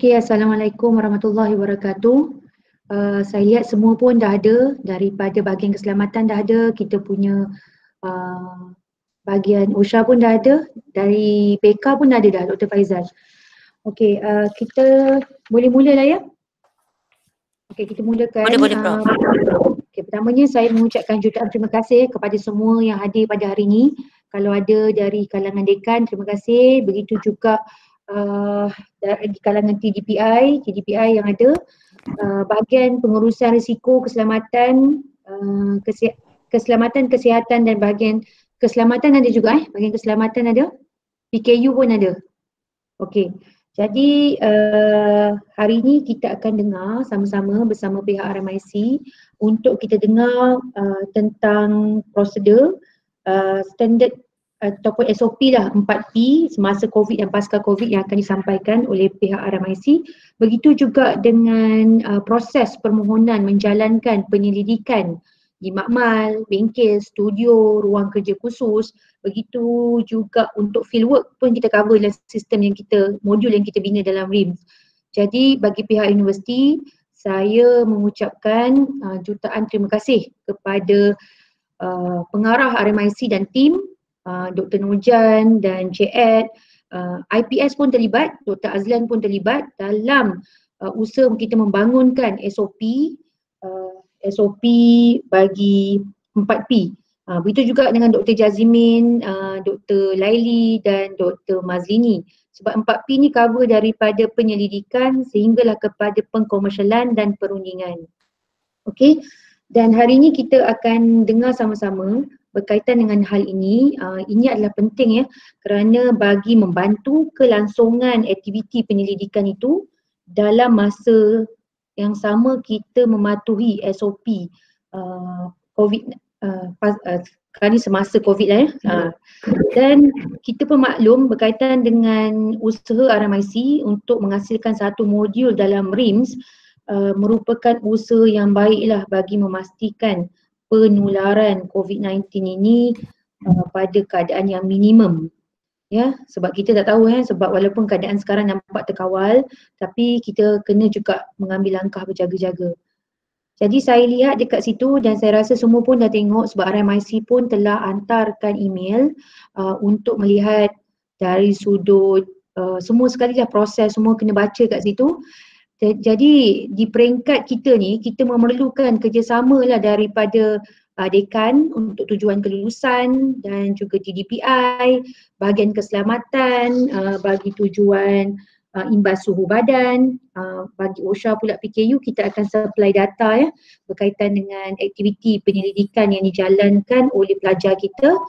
Okey, Assalamualaikum warahmatullahi wabarakatuh. Saya lihat semua pun dah ada, daripada bahagian keselamatan dah ada, kita punya bahagian OSHA pun dah ada, dari PK pun ada dah, Dr. Faizal. Okey, kita boleh mulalah ya? Okey, kita mulakan. Boleh Prof. Okay, pertamanya saya mengucapkan jutaan terima kasih kepada semua yang hadir pada hari ini. Kalau ada dari kalangan dekan, terima kasih. Begitu juga dari kalangan TDPI yang ada. Bahagian pengurusan risiko keselamatan, keselamatan kesihatan dan bahagian keselamatan ada juga bahagian keselamatan ada. PKU pun ada. Okey. Jadi hari ini kita akan dengar sama-sama bersama pihak RMIC untuk kita dengar tentang prosedur standard ataupun SOP lah 4P semasa COVID dan pasca COVID yang akan disampaikan oleh pihak RMIC. Begitu juga dengan proses permohonan menjalankan penyelidikan di makmal, bengkel, studio, ruang kerja khusus. Begitu juga untuk fieldwork pun kita cover dalam sistem yang kita, modul yang kita bina dalam RIMS. Jadi bagi pihak universiti, saya mengucapkan jutaan terima kasih kepada pengarah RMIC dan tim, Dr. Nurjan dan Cik IPS pun terlibat, Dr. Azlan pun terlibat dalam usaha kita membangunkan SOP bagi 4P. Begitu juga dengan Dr. Jazimin, Dr. Laili dan Dr. Mazlini. Sebab 4P ni cover daripada penyelidikan sehinggalah kepada pengkomersialan dan perundingan. Okey, dan hari ini kita akan dengar sama-sama berkaitan dengan hal ini. Ini adalah penting ya, kerana bagi membantu kelangsungan aktiviti penyelidikan itu dalam masa yang sama kita mematuhi SOP COVID kali semasa COVID lah ya. Dan kita pun maklum berkaitan dengan usaha RMIC untuk menghasilkan satu modul dalam RIMS merupakan usaha yang baiklah bagi memastikan penularan COVID-19 ini pada keadaan yang minimum. Ya, sebab kita tak tahu sebab walaupun keadaan sekarang nampak terkawal, tapi kita kena juga mengambil langkah berjaga-jaga. Jadi saya lihat dekat situ dan saya rasa semua pun dah tengok sebab RMIC pun telah hantarkan email untuk melihat dari sudut semua sekali lah proses, semua kena baca kat situ. Jadi di peringkat kita ni, kita memerlukan kerjasama lah daripada dekan untuk tujuan kelulusan dan juga TDPI, bahagian keselamatan bagi tujuan imbas suhu badan, bagi OSHA pula PKU kita akan supply data ya berkaitan dengan aktiviti penyelidikan yang dijalankan oleh pelajar kita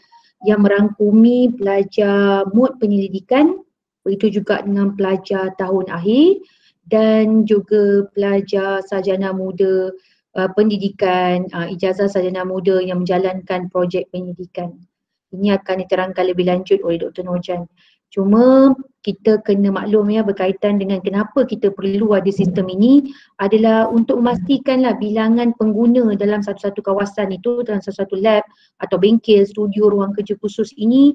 yang merangkumi pelajar mod penyelidikan, begitu juga dengan pelajar tahun akhir dan juga pelajar sarjana muda pendidikan, ijazah sarjana muda yang menjalankan projek penyelidikan. Ini akan diterangkan lebih lanjut oleh Dr. Nurjan. Cuma kita kena maklum ya berkaitan dengan kenapa kita perlu ada sistem ini adalah untuk memastikanlah bilangan pengguna dalam satu-satu kawasan itu, dalam satu-satu lab atau bengkel, studio, ruang kerja khusus ini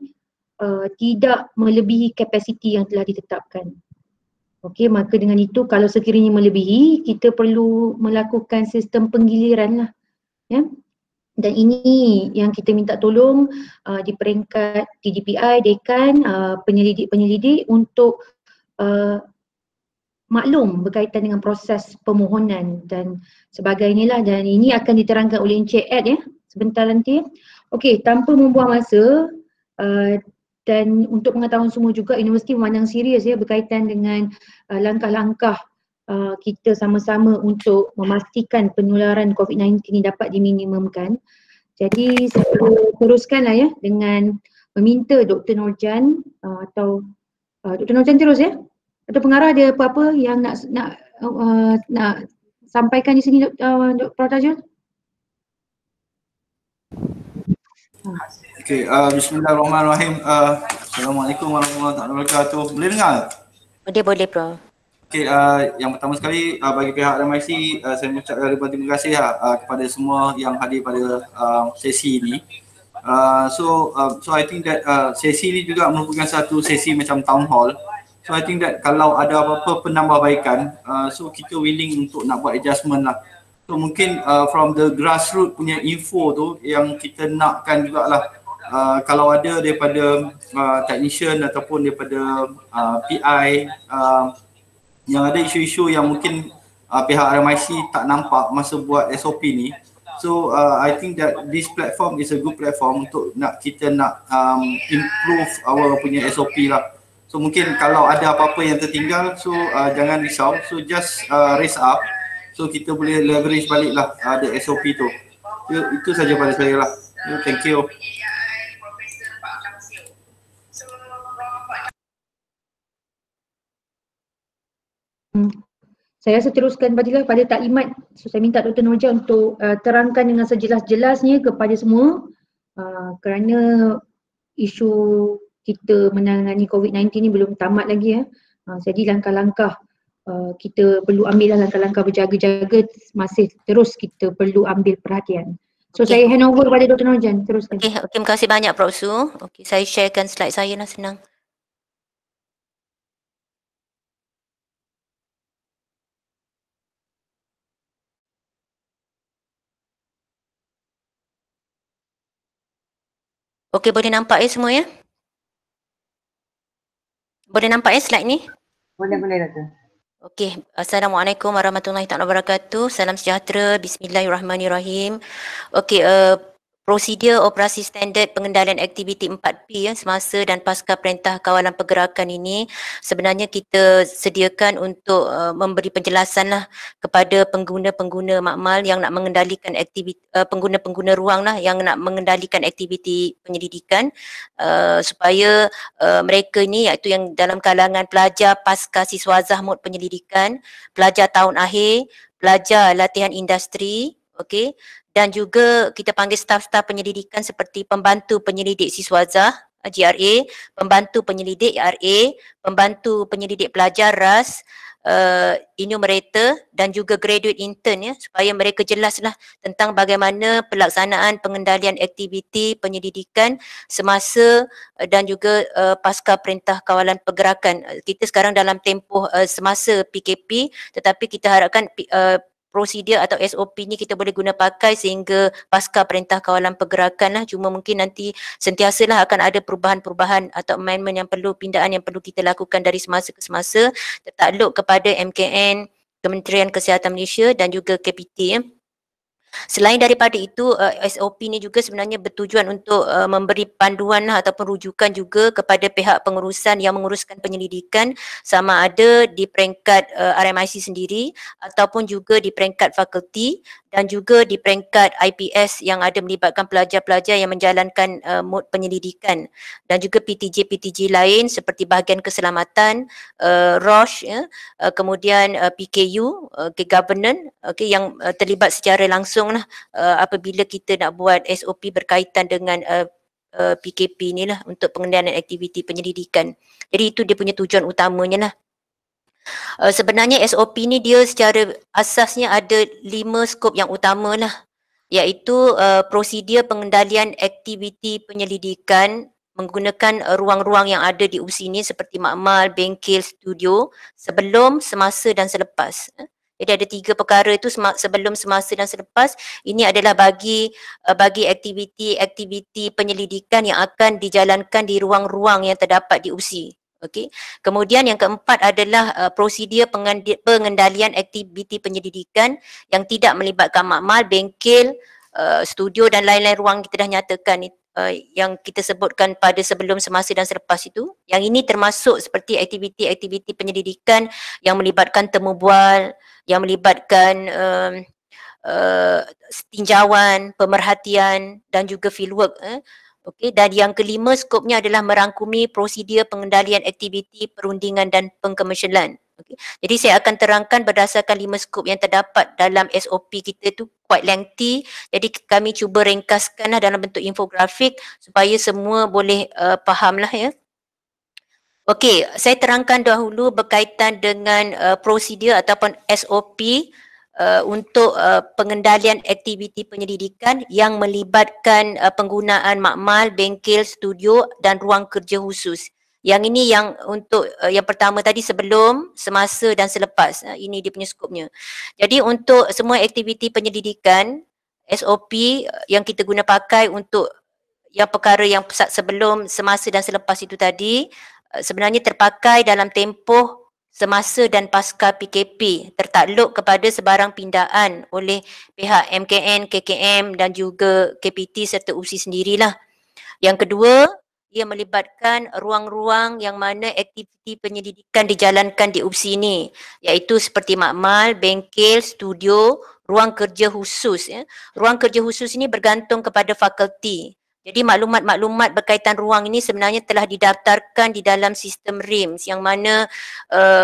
tidak melebihi kapasiti yang telah ditetapkan. Okey, maka dengan itu kalau sekiranya melebihi, kita perlu melakukan sistem penggiliran lah. Ya. Dan ini yang kita minta tolong di peringkat TDPI, dekan, penyelidik-penyelidik untuk maklum berkaitan dengan proses permohonan dan sebagainya lah. Dan ini akan diterangkan oleh Encik Ed ya sebentar nanti. Okey, tanpa membuang masa dan untuk pengetahuan semua juga, universiti memandang serius ya berkaitan dengan langkah-langkah kita sama-sama untuk memastikan penularan COVID-19 ini dapat diminimumkan. Jadi saya teruskanlah ya dengan meminta Dr. Nurjan atau Dr. Nurjan terus ya? Atau pengarah ada apa-apa yang nak sampaikan di sini Dr. Prof. Tajul? Okey, bismillahirrahmanirrahim. Assalamualaikum warahmatullahi wabarakatuh. Boleh dengar? Boleh Prof. Okey, yang pertama sekali bagi pihak RMIC saya mengucapkan ribuan terima kasih kepada semua yang hadir pada sesi ini. So I think that sesi ini juga merupakan satu sesi macam town hall. So I think that kalau ada apa-apa penambahbaikan, so kita willing untuk nak buat adjustment lah. So mungkin from the grassroots punya info tu yang kita nakkan jugalah, kalau ada daripada technician ataupun daripada PI yang ada isu-isu yang mungkin pihak RMIC tak nampak masa buat SOP ni. So I think that this platform is a good platform untuk kita nak improve our punya SOP lah. So mungkin kalau ada apa-apa yang tertinggal, so jangan risau, so just raise up, so kita boleh leverage balik lah the SOP tu. Itu saja pada saya lah. Thank you. Saya rasa teruskan Fadilah pada taklimat. So saya minta Dr. Norja untuk terangkan dengan sejelas-jelasnya kepada semua kerana isu kita menangani COVID-19 ni belum tamat lagi ya. Jadi langkah-langkah kita perlu ambil langkah-langkah berjaga-jaga, masih terus kita perlu ambil perhatian. So saya hand over kepada Dr. Norjan, teruskan. Okey, terima kasih banyak Prof. Su. Okey, saya sharekan slide saya lah, senang. Okey, boleh nampak ya semua ya? Boleh nampak ya slide ni? Boleh Dr. Okey, Assalamualaikum warahmatullahi wabarakatuh. Salam sejahtera, bismillahirrahmanirrahim. Okey, prosedur operasi standard pengendalian aktiviti 4P ya, semasa dan pasca Perintah Kawalan Pergerakan ini sebenarnya kita sediakan untuk memberi penjelasan lah kepada pengguna-pengguna makmal yang nak mengendalikan aktiviti, pengguna-pengguna ruang lah yang nak mengendalikan aktiviti penyelidikan supaya mereka ini iaitu yang dalam kalangan pelajar pasca siswazah mod penyelidikan, pelajar tahun akhir, pelajar latihan industri, okey, dan juga kita panggil staf-staf penyelidikan seperti pembantu penyelidik siswazah GRA, pembantu penyelidik RA, pembantu penyelidik pelajar RAS, enumerator dan juga graduate intern ya, supaya mereka jelaslah tentang bagaimana pelaksanaan pengendalian aktiviti penyelidikan semasa dan juga pasca Perintah Kawalan Pergerakan. Kita sekarang dalam tempoh semasa PKP, tetapi kita harapkan prosedur atau SOP ni kita boleh guna pakai sehingga pasca Perintah Kawalan Pergerakan lah. Cuma mungkin nanti sentiasalah akan ada perubahan-perubahan atau amendment yang perlu, pindaan yang perlu kita lakukan dari semasa ke semasa tertakluk kepada MKN, Kementerian Kesihatan Malaysia dan juga KPT ya. Selain daripada itu, SOP ni juga sebenarnya bertujuan untuk memberi panduan ataupun rujukan juga kepada pihak pengurusan yang menguruskan penyelidikan, sama ada di peringkat RMIC sendiri ataupun juga di peringkat fakulti dan juga di peringkat IPS yang ada melibatkan pelajar-pelajar yang menjalankan mod penyelidikan, dan juga PTJ-PTJ lain seperti bahagian keselamatan, ROSH, kemudian PKU, governance, yang terlibat secara langsung lah apabila kita nak buat SOP berkaitan dengan PKP ni lah untuk pengendalian aktiviti penyelidikan. Jadi itu dia punya tujuan utamanya lah. Sebenarnya SOP ni dia secara asasnya ada 5 skop yang utama lah, iaitu prosedur pengendalian aktiviti penyelidikan menggunakan ruang-ruang yang ada di USI ni seperti makmal, bengkel, studio sebelum, semasa dan selepas. Jadi ada 3 perkara itu, sebelum, semasa dan selepas. Ini adalah bagi aktiviti penyelidikan yang akan dijalankan di ruang-ruang yang terdapat di USI. Okey. Kemudian yang keempat adalah prosedur pengendalian aktiviti penyelidikan yang tidak melibatkan makmal, bengkel, studio dan lain-lain ruang kita dah nyatakan yang kita sebutkan pada sebelum, semasa dan selepas itu. Yang ini termasuk seperti aktiviti-aktiviti penyelidikan yang melibatkan temu bual, yang melibatkan tinjauan, pemerhatian dan juga fieldwork. Okey, dan yang kelima skopnya adalah merangkumi prosedur pengendalian aktiviti perundingan dan pengkomersialan. Okay. Jadi saya akan terangkan berdasarkan 5 skop yang terdapat dalam SOP kita tu, quite lengthy. Jadi kami cuba ringkaskanlah dalam bentuk infografik supaya semua boleh fahamlah ya. Okey, saya terangkan dahulu berkaitan dengan prosedur ataupun SOP untuk pengendalian aktiviti penyelidikan yang melibatkan penggunaan makmal, bengkel, studio dan ruang kerja khusus. Yang ini yang untuk yang pertama tadi sebelum, semasa dan selepas. Ini dia punya skopnya. Jadi untuk semua aktiviti penyelidikan, SOP yang kita guna pakai untuk yang perkara yang sebelum, semasa dan selepas itu tadi sebenarnya terpakai dalam tempoh semasa dan pasca PKP tertakluk kepada sebarang pindaan oleh pihak MKN, KKM dan juga KPT serta UPSI sendirilah. Yang kedua, ia melibatkan ruang-ruang yang mana aktiviti penyelidikan dijalankan di UPSI ini, iaitu seperti makmal, bengkel, studio, ruang kerja khusus. Ruang kerja khusus ini bergantung kepada fakulti. Jadi maklumat-maklumat berkaitan ruang ini sebenarnya telah didaftarkan di dalam sistem RIMS yang mana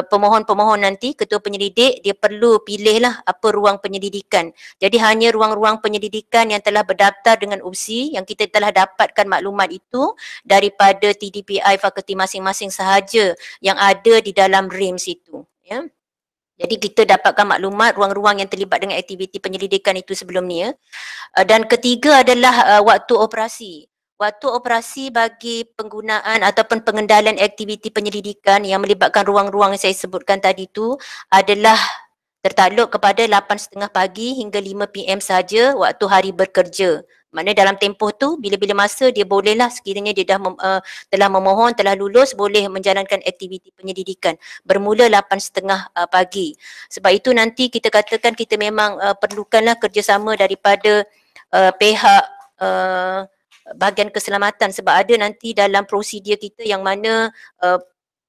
pemohon-pemohon nanti, ketua penyelidik, dia perlu pilihlah apa ruang penyelidikan. Jadi hanya ruang-ruang penyelidikan yang telah berdaftar dengan UPSI yang kita telah dapatkan maklumat itu daripada TDPI fakulti masing-masing sahaja yang ada di dalam RIMS itu. Ya. Jadi kita dapatkan maklumat ruang-ruang yang terlibat dengan aktiviti penyelidikan itu sebelum ni. Dan ketiga adalah waktu operasi. Waktu operasi bagi penggunaan ataupun pengendalian aktiviti penyelidikan yang melibatkan ruang-ruang yang saya sebutkan tadi itu adalah tertakluk kepada 8.30 pagi hingga 5 PM saja waktu hari bekerja. Maknanya dalam tempoh tu bila-bila masa dia bolehlah sekiranya dia dah telah memohon, telah lulus, boleh menjalankan aktiviti penyelidikan bermula 8.30 pagi. Sebab itu nanti kita katakan kita memang perlukanlah kerjasama daripada pihak bahagian keselamatan sebab ada nanti dalam prosedur kita yang mana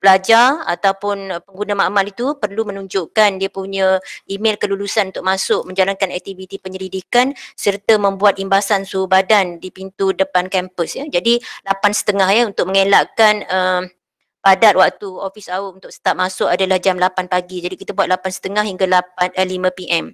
pelajar ataupun pengguna makmal itu perlu menunjukkan dia punya email kelulusan untuk masuk menjalankan aktiviti penyelidikan serta membuat imbasan suhu badan di pintu depan kampus. Ya. Jadi 8.30 ya untuk mengelakkan padat waktu office hour untuk start masuk adalah jam 8 pagi. Jadi kita buat 8.30 hingga 5 PM.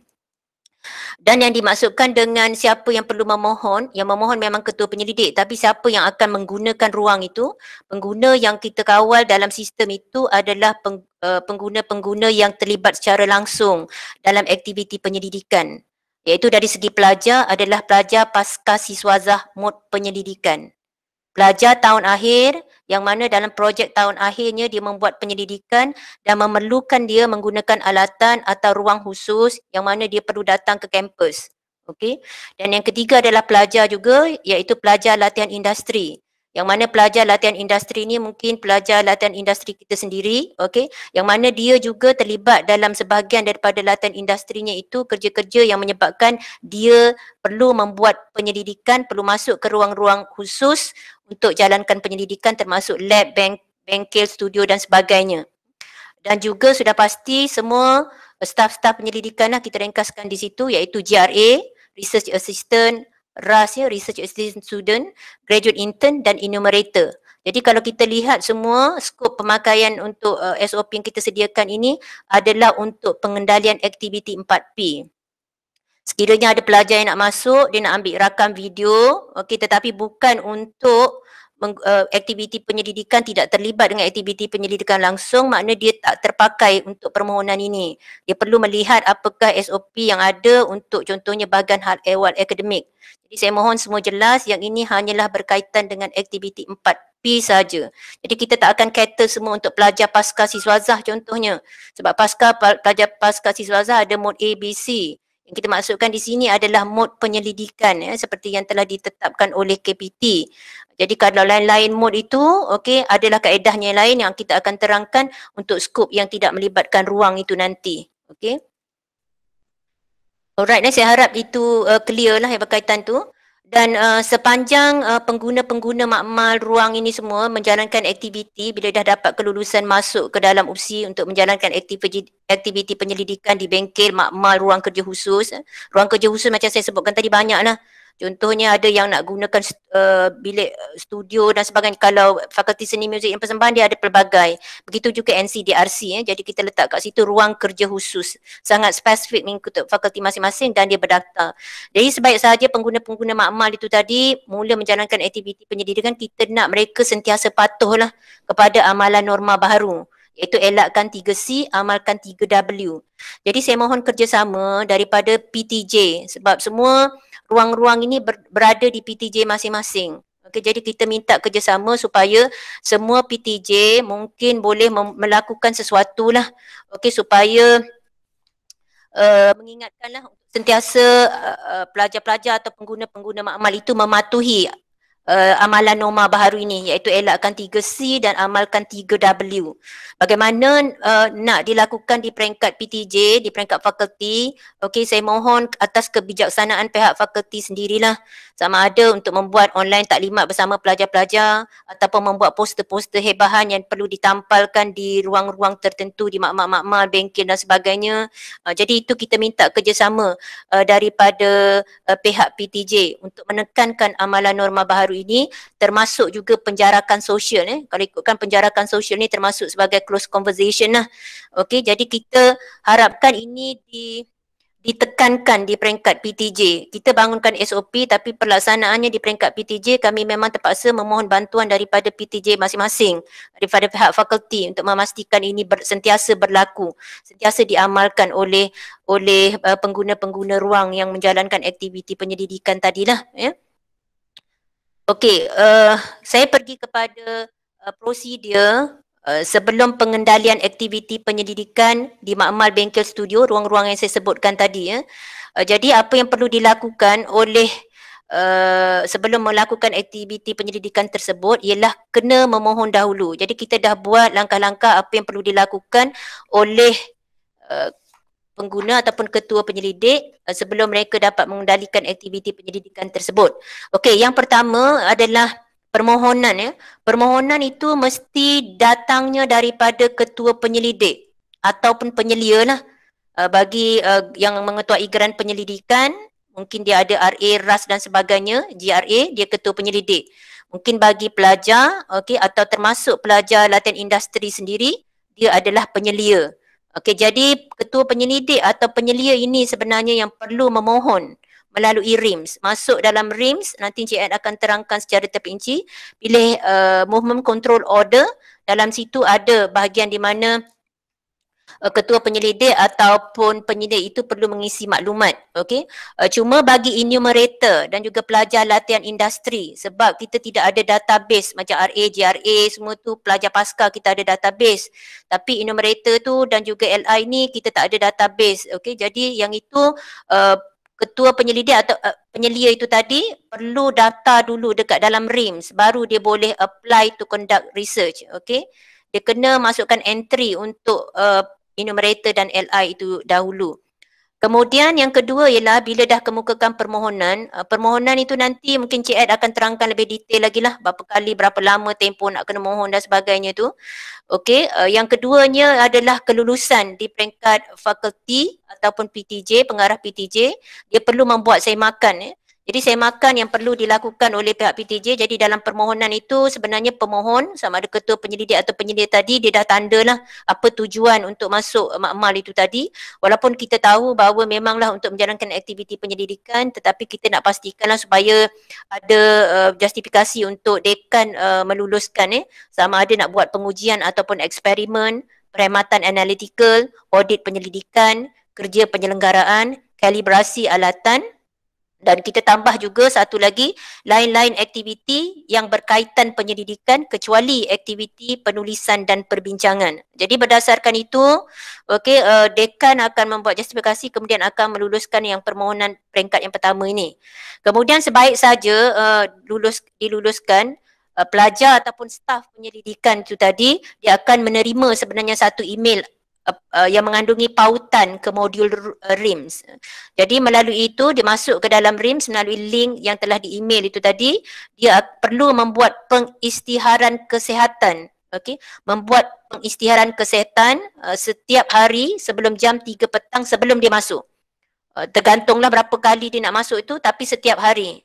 Dan yang dimaksudkan dengan siapa yang perlu memohon, yang memohon memang ketua penyelidik, tapi siapa yang akan menggunakan ruang itu, pengguna yang kita kawal dalam sistem itu adalah pengguna-pengguna yang terlibat secara langsung dalam aktiviti penyelidikan. Iaitu dari segi pelajar adalah pelajar pasca siswazah mod penyelidikan. Pelajar tahun akhir yang mana dalam projek tahun akhirnya dia membuat penyelidikan dan memerlukan dia menggunakan alatan atau ruang khusus yang mana dia perlu datang ke kampus. Okey. Dan yang ketiga adalah pelajar juga iaitu pelajar latihan industri. Yang mana pelajar latihan industri ni mungkin pelajar latihan industri kita sendiri, okey, yang mana dia juga terlibat dalam sebahagian daripada latihan industrinya itu kerja-kerja yang menyebabkan dia perlu membuat penyelidikan, perlu masuk ke ruang-ruang khusus untuk jalankan penyelidikan termasuk lab, bengkel, studio dan sebagainya. Dan juga sudah pasti semua staf-staf penyelidikan lah kita ringkaskan di situ iaitu GRA, Research Assistant, RAS ya, Research Assistant Student, Graduate Intern dan Enumerator. Jadi kalau kita lihat semua skop pemakaian untuk SOP yang kita sediakan ini adalah untuk pengendalian aktiviti 4P. Sekiranya ada pelajar yang nak masuk, dia nak ambil rakam video, okey, tetapi bukan untuk aktiviti penyelidikan, tidak terlibat dengan aktiviti penyelidikan langsung, makna dia tak terpakai untuk permohonan ini. Dia perlu melihat apakah SOP yang ada untuk contohnya bahagian hal ehwal akademik. Jadi saya mohon semua jelas yang ini hanyalah berkaitan dengan aktiviti 4P saja. Jadi kita tak akan cater semua untuk pelajar pasca siswazah contohnya. Sebab pelajar pasca siswazah ada mod A, B, C. Yang kita maksudkan di sini adalah mod penyelidikan ya, seperti yang telah ditetapkan oleh KPT. Jadi kalau lain-lain mod itu okey adalah kaedahnya lain yang kita akan terangkan untuk skop yang tidak melibatkan ruang itu nanti. Okey. Alright, saya harap itu clear lah yang berkaitan tu. Dan sepanjang pengguna-pengguna makmal ruang ini semua menjalankan aktiviti bila dah dapat kelulusan masuk ke dalam UPSI untuk menjalankan aktiviti penyelidikan di bengkel, makmal, ruang kerja khusus. Ruang kerja khusus macam saya sebutkan tadi banyak lah. Contohnya ada yang nak gunakan bilik studio dan sebagainya. Kalau Fakulti Seni Muzik dan Persembahan dia ada pelbagai. Begitu juga NCDRC. Jadi kita letak kat situ ruang kerja khusus. Sangat spesifik mengikut fakulti masing-masing dan dia berdaftar. Jadi sebaik sahaja pengguna-pengguna makmal itu tadi mula menjalankan aktiviti penyelidikan, kita nak mereka sentiasa patuhlah kepada amalan norma baharu. Iaitu elakkan 3C, amalkan 3W. Jadi saya mohon kerjasama daripada PTJ sebab semua ruang-ruang ini berada di PTJ masing-masing. Okey, jadi kita minta kerjasama supaya semua PTJ mungkin boleh melakukan sesuatu lah. Okey, supaya mengingatkanlah untuk sentiasa pelajar-pelajar atau pengguna-pengguna makmal itu mematuhi amalan norma baharu ini, iaitu elakkan 3C dan amalkan 3W. Bagaimana nak dilakukan di peringkat PTJ, di peringkat fakulti? Okey, saya mohon atas kebijaksanaan pihak fakulti sendirilah, sama ada untuk membuat online taklimat bersama pelajar-pelajar ataupun membuat poster-poster hebahan yang perlu ditampalkan di ruang-ruang tertentu di makmal-makmal, bengkel dan sebagainya. Jadi itu kita minta kerjasama daripada pihak PTJ untuk menekankan amalan norma baharu ini, termasuk juga penjarakan sosial. Kalau ikutkan penjarakan sosial ni termasuk sebagai close conversation lah. Okey, jadi kita harapkan ini ditekankan di peringkat PTJ. Kita bangunkan SOP tapi pelaksanaannya di peringkat PTJ kami memang terpaksa memohon bantuan daripada PTJ masing-masing, daripada pihak fakulti untuk memastikan ini sentiasa berlaku, sentiasa diamalkan oleh pengguna-pengguna ruang yang menjalankan aktiviti penyelidikan tadilah, ya. Okey, saya pergi kepada prosedur sebelum pengendalian aktiviti penyelidikan di makmal bengkel studio, ruang-ruang yang saya sebutkan tadi, ya. Jadi apa yang perlu dilakukan oleh sebelum melakukan aktiviti penyelidikan tersebut ialah kena memohon dahulu. Jadi kita dah buat langkah-langkah apa yang perlu dilakukan oleh pengguna ataupun ketua penyelidik sebelum mereka dapat mengendalikan aktiviti penyelidikan tersebut. Okey, yang pertama adalah permohonan, ya. Permohonan itu mesti datangnya daripada ketua penyelidik ataupun penyelia lah. Bagi yang mengetuai geran penyelidikan, mungkin dia ada RA, RAS dan sebagainya. GRA, dia ketua penyelidik. Mungkin bagi pelajar, okey, atau termasuk pelajar latihan industri sendiri, dia adalah penyelia. Okey, jadi ketua penyelidik atau penyelia ini sebenarnya yang perlu memohon melalui RIMS. Masuk dalam RIMS, nanti Encik Ed akan terangkan secara terperinci. Pilih Movement Control Order, dalam situ ada bahagian di mana ketua penyelidik ataupun penyidik itu perlu mengisi maklumat. Okey, cuma bagi enumerator dan juga pelajar latihan industri, sebab kita tidak ada database macam RA, GRA semua tu pelajar pasca kita ada database, tapi enumerator tu dan juga LI ni kita tak ada database. Okey, jadi yang itu ketua penyelidik atau penyelia itu tadi perlu daftar dulu dekat dalam RIMS, baru dia boleh apply to conduct research. Okey, dia kena masukkan entry untuk enumerator dan LI itu dahulu. Kemudian yang kedua ialah bila dah kemukakan permohonan, permohonan itu nanti mungkin Cik Ed akan terangkan lebih detail lagi lah berapa kali, berapa lama tempoh nak kena mohon dan sebagainya tu. Okey, yang keduanya adalah kelulusan di peringkat fakulti ataupun PTJ, pengarah PTJ, dia perlu membuat semakan, ya. Jadi semakan yang perlu dilakukan oleh pihak PTJ. Jadi dalam permohonan itu sebenarnya pemohon sama ada ketua penyelidik atau penyelia tadi dia dah tandalah apa tujuan untuk masuk makmal itu tadi. Walaupun kita tahu bahawa memanglah untuk menjalankan aktiviti penyelidikan, tetapi kita nak pastikanlah supaya ada justifikasi untuk dekan meluluskan, sama ada nak buat pengujian ataupun eksperimen, perkhidmatan analitikal, audit penyelidikan, kerja penyelenggaraan, kalibrasi alatan. Dan kita tambah juga satu lagi, lain-lain aktiviti yang berkaitan penyelidikan kecuali aktiviti penulisan dan perbincangan. Jadi berdasarkan itu, okey, dekan akan membuat justifikasi kemudian akan meluluskan yang permohonan peringkat yang pertama ini. Kemudian sebaik saja diluluskan, pelajar ataupun staf penyelidikan itu tadi, dia akan menerima sebenarnya satu email yang mengandungi pautan ke modul RIMS. Jadi melalui itu dia masuk ke dalam RIMS melalui link yang telah di-email itu tadi, dia perlu membuat pengisytiharan kesihatan. Okey, membuat pengisytiharan kesihatan setiap hari sebelum jam 3 petang sebelum dia masuk. Tergantunglah berapa kali dia nak masuk itu, tapi setiap hari.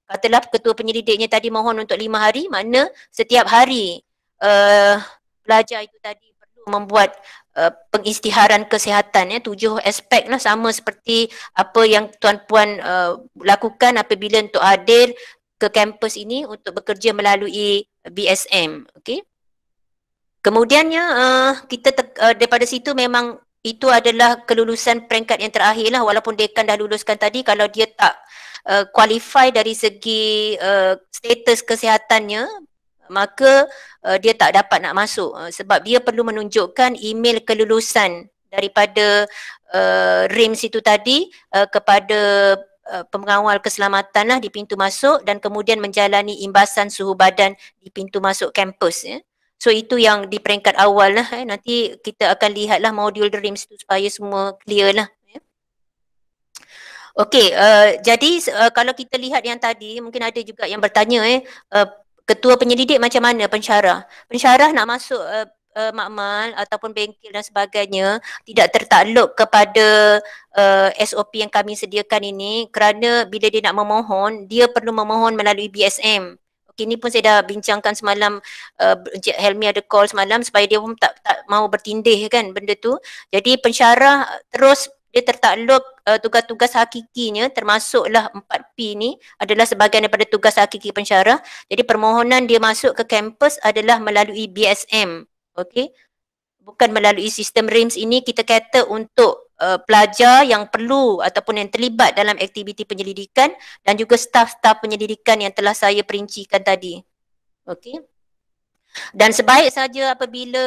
Katalah ketua penyelidiknya tadi mohon untuk 5 hari, makna setiap hari pelajar itu tadi perlu membuat pengisytiharan kesihatan, 7 aspek lah, sama seperti apa yang tuan-puan lakukan apabila untuk hadir ke kampus ini untuk bekerja melalui BSM. Okey. Kemudiannya kita daripada situ memang itu adalah kelulusan peringkat yang terakhir lah, walaupun dekan dah luluskan tadi, kalau dia tak qualify dari segi status kesihatannya, maka dia tak dapat nak masuk sebab dia perlu menunjukkan email kelulusan daripada RIMS itu tadi kepada pengawal keselamatan lah di pintu masuk dan kemudian menjalani imbasan suhu badan di pintu masuk kampus ya. So itu yang di peringkat awal lah nanti kita akan lihatlah modul RIMS tu supaya semua clear lah ya. Okey, jadi kalau kita lihat yang tadi mungkin ada juga yang bertanya ketua penyelidik macam mana pensyarah? Pensyarah nak masuk makmal ataupun bengkel dan sebagainya tidak tertakluk kepada SOP yang kami sediakan ini kerana bila dia nak memohon, dia perlu memohon melalui BSM. Okey, ni pun saya dah bincangkan semalam, Encik Helmi ada call semalam supaya dia pun tak mau bertindih kan benda tu. Jadi pensyarah terus dia tertakluk tugas-tugas hakikinya termasuklah 4P ni adalah sebahagian daripada tugas hakiki pensyarah. Jadi permohonan dia masuk ke kampus adalah melalui BSM. Okey. Bukan melalui sistem RIMS ini kita kata untuk pelajar yang perlu ataupun yang terlibat dalam aktiviti penyelidikan dan juga staf-staf penyelidikan yang telah saya perincikan tadi. Okey. Dan sebaik saja apabila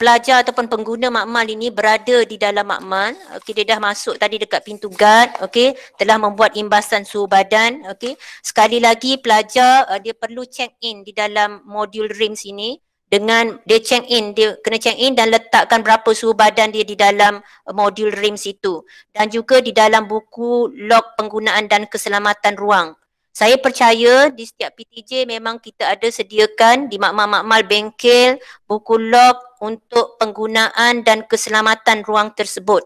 pelajar ataupun pengguna makmal ini berada di dalam makmal, okey, dia dah masuk tadi dekat pintu guard, okey, telah membuat imbasan suhu badan, okey. Sekali lagi pelajar dia perlu check in di dalam modul RIMS ini dengan dia check in, dia kena check in dan letakkan berapa suhu badan dia di dalam modul RIMS itu dan juga di dalam buku log penggunaan dan keselamatan ruang. Saya percaya di setiap PTJ memang kita ada sediakan di makmal-makmal bengkel buku log untuk penggunaan dan keselamatan ruang tersebut.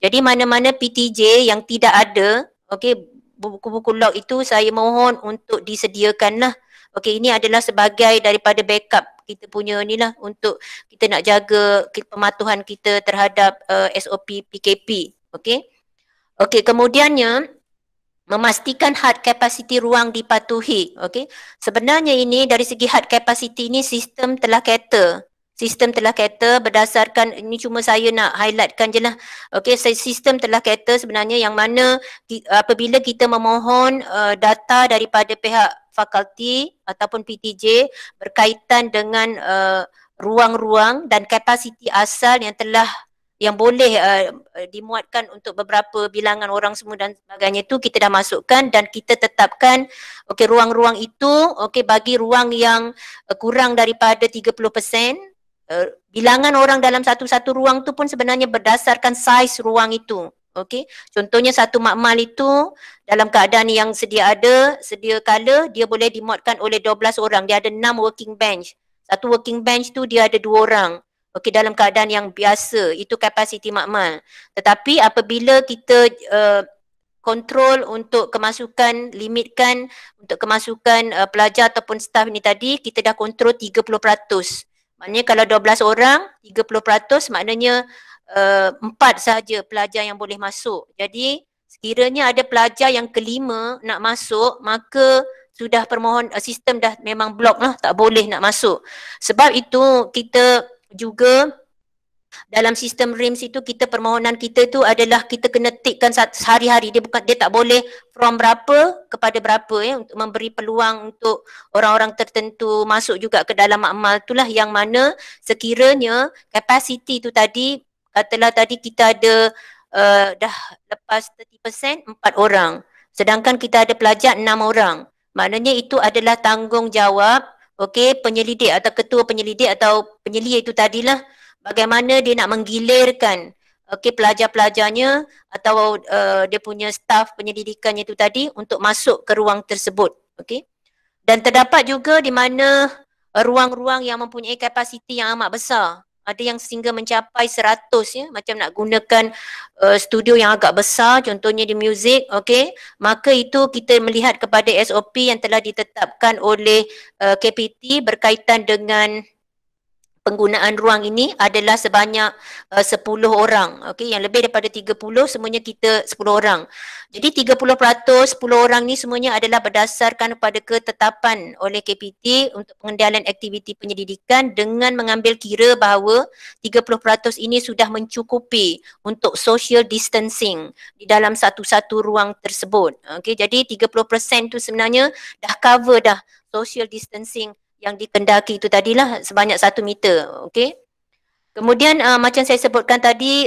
Jadi mana-mana PTJ yang tidak ada, okey, buku-buku log itu saya mohon untuk disediakanlah. Okey, ini adalah sebagai daripada backup kita punya ni lah untuk kita nak jaga pematuhan kita terhadap SOP PKP. Okey. Okey, kemudiannya memastikan had capacity ruang dipatuhi. Okey. Sebenarnya ini dari segi had capacity ini sistem telah kata. Sistem telah kata berdasarkan, ini cuma saya nak highlightkan je lah. Okey, sistem telah kata sebenarnya yang mana apabila kita memohon data daripada pihak fakulti ataupun PTJ berkaitan dengan ruang-ruang dan kapasiti asal yang boleh dimuatkan untuk beberapa bilangan orang semua dan sebagainya tu kita dah masukkan dan kita tetapkan okey ruang-ruang itu okey bagi ruang yang kurang daripada 30%. Bilangan orang dalam satu-satu ruang tu pun sebenarnya berdasarkan saiz ruang itu. Okey, contohnya satu makmal itu dalam keadaan yang sedia kala dia boleh dimuatkan oleh 12 orang. Dia ada 6 working bench. Satu working bench tu dia ada 2 orang. Okey, dalam keadaan yang biasa itu kapasiti makmal. Tetapi apabila kita kontrol untuk kemasukan, limitkan untuk kemasukan pelajar ataupun staf ni tadi, kita dah kontrol 30%. Maknanya kalau 12 orang, 30% maknanya 4 sahaja pelajar yang boleh masuk. Jadi sekiranya ada pelajar yang kelima nak masuk, maka sudah sistem dah memang blok lah, tak boleh nak masuk. Sebab itu kita juga dalam sistem RIMS itu permohonan kita tu adalah kita kena tikkan sehari-hari. Dia tak boleh from berapa kepada berapa untuk memberi peluang untuk orang-orang tertentu masuk juga ke dalam makmal itulah yang mana sekiranya kapasiti tu tadi katalah tadi kita ada dah lepas 30% 4 orang. Sedangkan kita ada pelajar 6 orang. Maknanya itu adalah tanggungjawab penyelidik atau ketua penyelidik atau penyelia itu tadilah bagaimana dia nak menggilirkan pelajar-pelajarnya atau dia punya staf penyelidikannya itu tadi untuk masuk ke ruang tersebut. Okey. Dan terdapat juga di mana ruang-ruang yang mempunyai kapasiti yang amat besar. Ada yang sehingga mencapai 100 ya, macam nak gunakan studio yang agak besar contohnya di muzik, okey. Maka itu kita melihat kepada SOP yang telah ditetapkan oleh KPT berkaitan dengan penggunaan ruang ini adalah sebanyak 10 orang. Okey, yang lebih daripada 30 semuanya kita 10 orang. Jadi 30%, 10 orang ni semuanya adalah berdasarkan kepada ketetapan oleh KPT untuk pengendalian aktiviti penyelidikan dengan mengambil kira bahawa 30% ini sudah mencukupi untuk social distancing di dalam satu-satu ruang tersebut. Okey, jadi 30% tu sebenarnya dah cover dah social distancing yang dikendaki itu tadilah sebanyak 1 meter. Okey. Kemudian macam saya sebutkan tadi,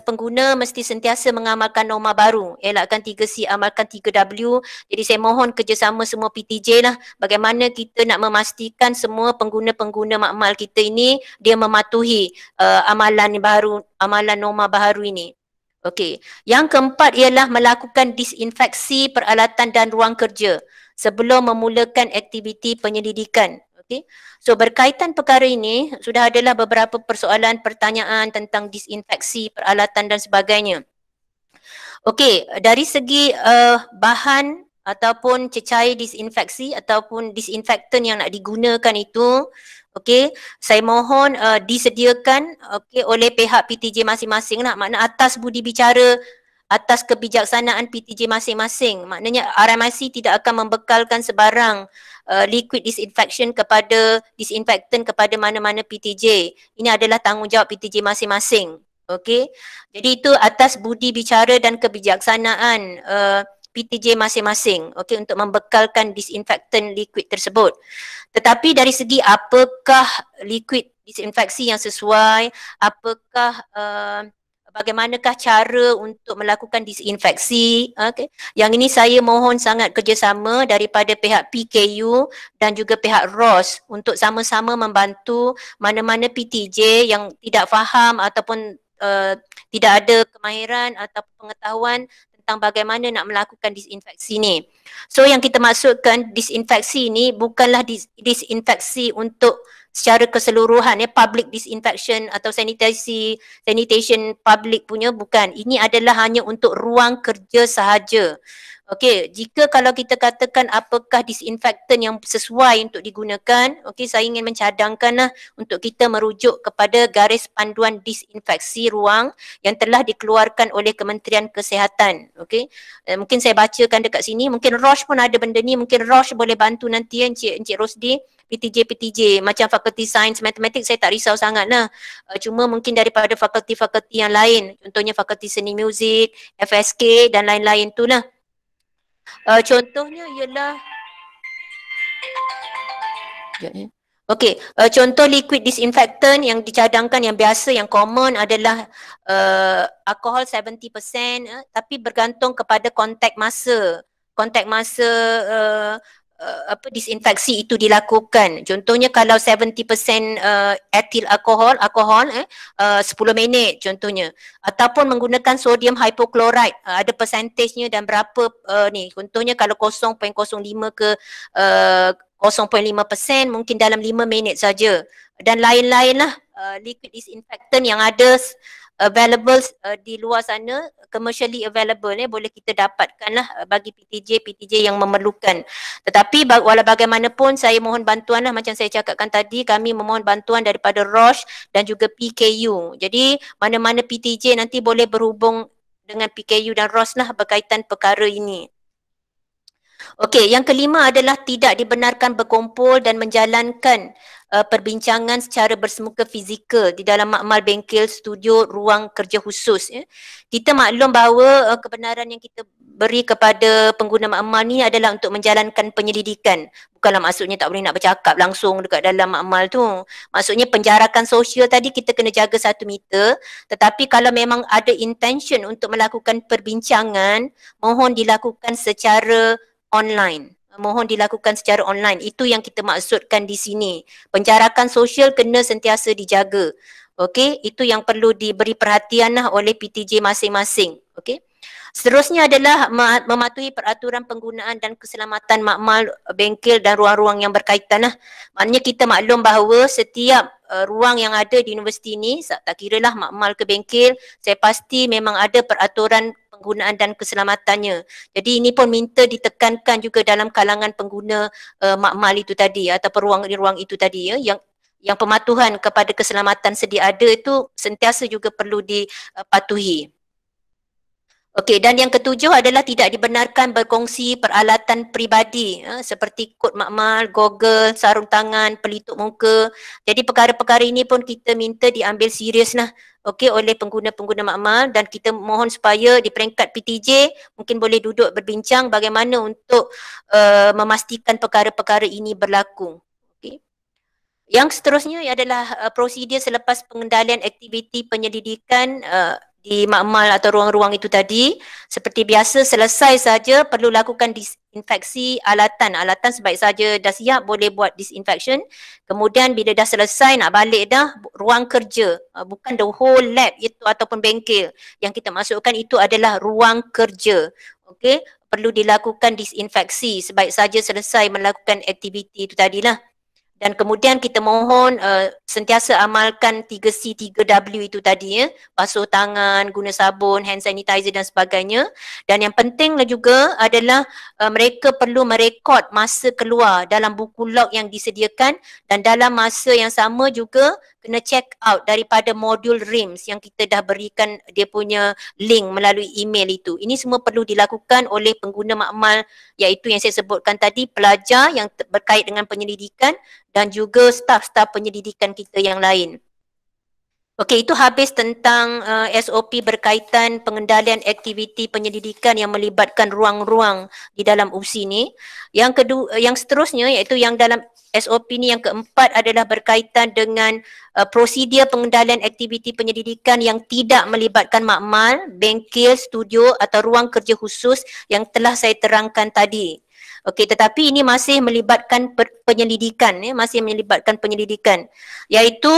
pengguna mesti sentiasa mengamalkan norma baru, elakkan 3C, amalkan 3W. Jadi saya mohon kerjasama semua PTJ lah, bagaimana kita nak memastikan semua pengguna-pengguna makmal kita ini dia mematuhi amalan baru, amalan norma baru ini. Okey. Yang keempat ialah melakukan disinfeksi peralatan dan ruang kerja sebelum memulakan aktiviti penyelidikan. Okay. So berkaitan perkara ini sudah adalah beberapa persoalan pertanyaan tentang disinfeksi peralatan dan sebagainya. Okey, dari segi bahan ataupun cecair disinfeksi ataupun disinfektan yang nak digunakan itu, okey, saya mohon disediakan oleh pihak PTJ masing-masing lah. Makna atas budi bicara, atas kebijaksanaan PTJ masing-masing. Maknanya RMIC tidak akan membekalkan sebarang liquid disinfection disinfektan kepada mana-mana PTJ. Ini adalah tanggungjawab PTJ masing-masing. Okey. Jadi itu atas budi bicara dan kebijaksanaan PTJ masing-masing, okey, untuk membekalkan disinfektan liquid tersebut. Tetapi dari segi apakah liquid disinfeksi yang sesuai, apakah bagaimanakah cara untuk melakukan disinfeksi. Okay. Yang ini saya mohon sangat kerjasama daripada pihak PKU dan juga pihak ROS untuk sama-sama membantu mana-mana PTJ yang tidak faham ataupun tidak ada kemahiran atau pengetahuan tentang bagaimana nak melakukan disinfeksi ni. So yang kita maksudkan disinfeksi ni bukanlah disinfeksi untuk secara keseluruhan, public disinfection atau sanitation public punya, bukan. Ini adalah hanya untuk ruang kerja sahaja. Okey, jika kalau kita katakan apakah disinfektan yang sesuai untuk digunakan, okey, saya ingin mencadangkanlah untuk kita merujuk kepada garis panduan disinfeksi ruang yang telah dikeluarkan oleh Kementerian Kesihatan. Okey, mungkin saya bacakan dekat sini, mungkin Rosh pun ada benda ni, mungkin Rosh boleh bantu nanti Encik Rosdi, PTJ macam fakulti sains, matematik saya tak risau sangat lah. Cuma mungkin daripada fakulti-fakulti yang lain, contohnya fakulti seni muzik, FSK dan lain-lain tu lah. Contohnya ialah okey, contoh liquid disinfectant yang dicadangkan yang biasa, yang common adalah alkohol 70%, tapi bergantung kepada kontak masa. Kontak masa disinfeksi itu dilakukan. Contohnya kalau 70% etil alkohol 10 minit contohnya, ataupun menggunakan sodium hypochlorite, ada persentasenya dan berapa ni. Contohnya kalau 0.05 ke 0.5% mungkin dalam 5 minit saja, dan lain-lain lah liquid disinfectant yang ada available di luar sana, commercially available, boleh kita dapatkan lah bagi PTJ yang memerlukan. Tetapi walau bagaimanapun saya mohon bantuan lah, macam saya cakapkan tadi, kami memohon bantuan daripada Rosh dan juga PKU. Jadi mana-mana PTJ nanti boleh berhubung dengan PKU dan Rosh lah berkaitan perkara ini. Okey, yang kelima adalah tidak dibenarkan berkumpul dan menjalankan perbincangan secara bersemuka fizikal di dalam makmal, bengkel, studio, ruang kerja khusus. Kita maklum bahawa kebenaran yang kita beri kepada pengguna makmal ni adalah untuk menjalankan penyelidikan. Bukanlah maksudnya tak boleh nak bercakap langsung dekat dalam makmal tu. Maksudnya penjarakan sosial tadi kita kena jaga 1 meter. Tetapi kalau memang ada intention untuk melakukan perbincangan, mohon dilakukan secara online. Mohon dilakukan secara online. Itu yang kita maksudkan di sini. Penjarakan sosial kena sentiasa dijaga. Okey, itu yang perlu diberi perhatian lah oleh PTJ masing-masing. Okey. Seterusnya adalah mematuhi peraturan penggunaan dan keselamatan makmal, bengkel dan ruang-ruang yang berkaitan lah. Maknanya kita maklum bahawa setiap ruang yang ada di universiti ni, tak kiralah makmal ke bengkel, saya pasti memang ada peraturan penggunaan dan keselamatannya. Jadi ini pun minta ditekankan juga dalam kalangan pengguna makmal itu tadi ataupun ruang-ruang itu tadi, yang yang pematuhan kepada keselamatan sedia ada itu sentiasa juga perlu dipatuhi. Okey, dan yang ketujuh adalah tidak dibenarkan berkongsi peralatan peribadi seperti kod makmal, goggle, sarung tangan, pelitup muka. Jadi perkara-perkara ini pun kita minta diambil serius lah, okey, oleh pengguna-pengguna makmal, dan kita mohon supaya di peringkat PTJ mungkin boleh duduk berbincang bagaimana untuk memastikan perkara-perkara ini berlaku. Okey. Yang seterusnya adalah prosedur selepas pengendalian aktiviti penyelidikan di makmal atau ruang-ruang itu tadi. Seperti biasa, selesai saja perlu lakukan disinfeksi alatan. Alatan sebaik saja dah siap boleh buat disinfection. Kemudian bila dah selesai nak balik dah, ruang kerja, bukan the whole lab itu ataupun bengkel yang kita masukkan, itu adalah ruang kerja. Okey, perlu dilakukan disinfeksi sebaik saja selesai melakukan aktiviti itu tadilah. Dan kemudian kita mohon sentiasa amalkan 3C, 3W itu tadi ya. Basuh tangan, guna sabun, hand sanitizer dan sebagainya. Dan yang penting juga adalah mereka perlu merekod masa keluar dalam buku log yang disediakan, dan dalam masa yang sama juga kena check out daripada modul RIMS yang kita dah berikan dia punya link melalui email itu. Ini semua perlu dilakukan oleh pengguna makmal, iaitu yang saya sebutkan tadi, pelajar yang berkait dengan penyelidikan dan juga staf-staf penyelidikan kita yang lain. Okey, itu habis tentang SOP berkaitan pengendalian aktiviti penyelidikan yang melibatkan ruang-ruang di dalam UPSI ni. Yang kedua, yang seterusnya iaitu yang dalam SOP ni yang keempat adalah berkaitan dengan prosedur pengendalian aktiviti penyelidikan yang tidak melibatkan makmal, bengkel, studio atau ruang kerja khusus yang telah saya terangkan tadi. Okey, tetapi ini masih melibatkan penyelidikan, masih melibatkan penyelidikan, iaitu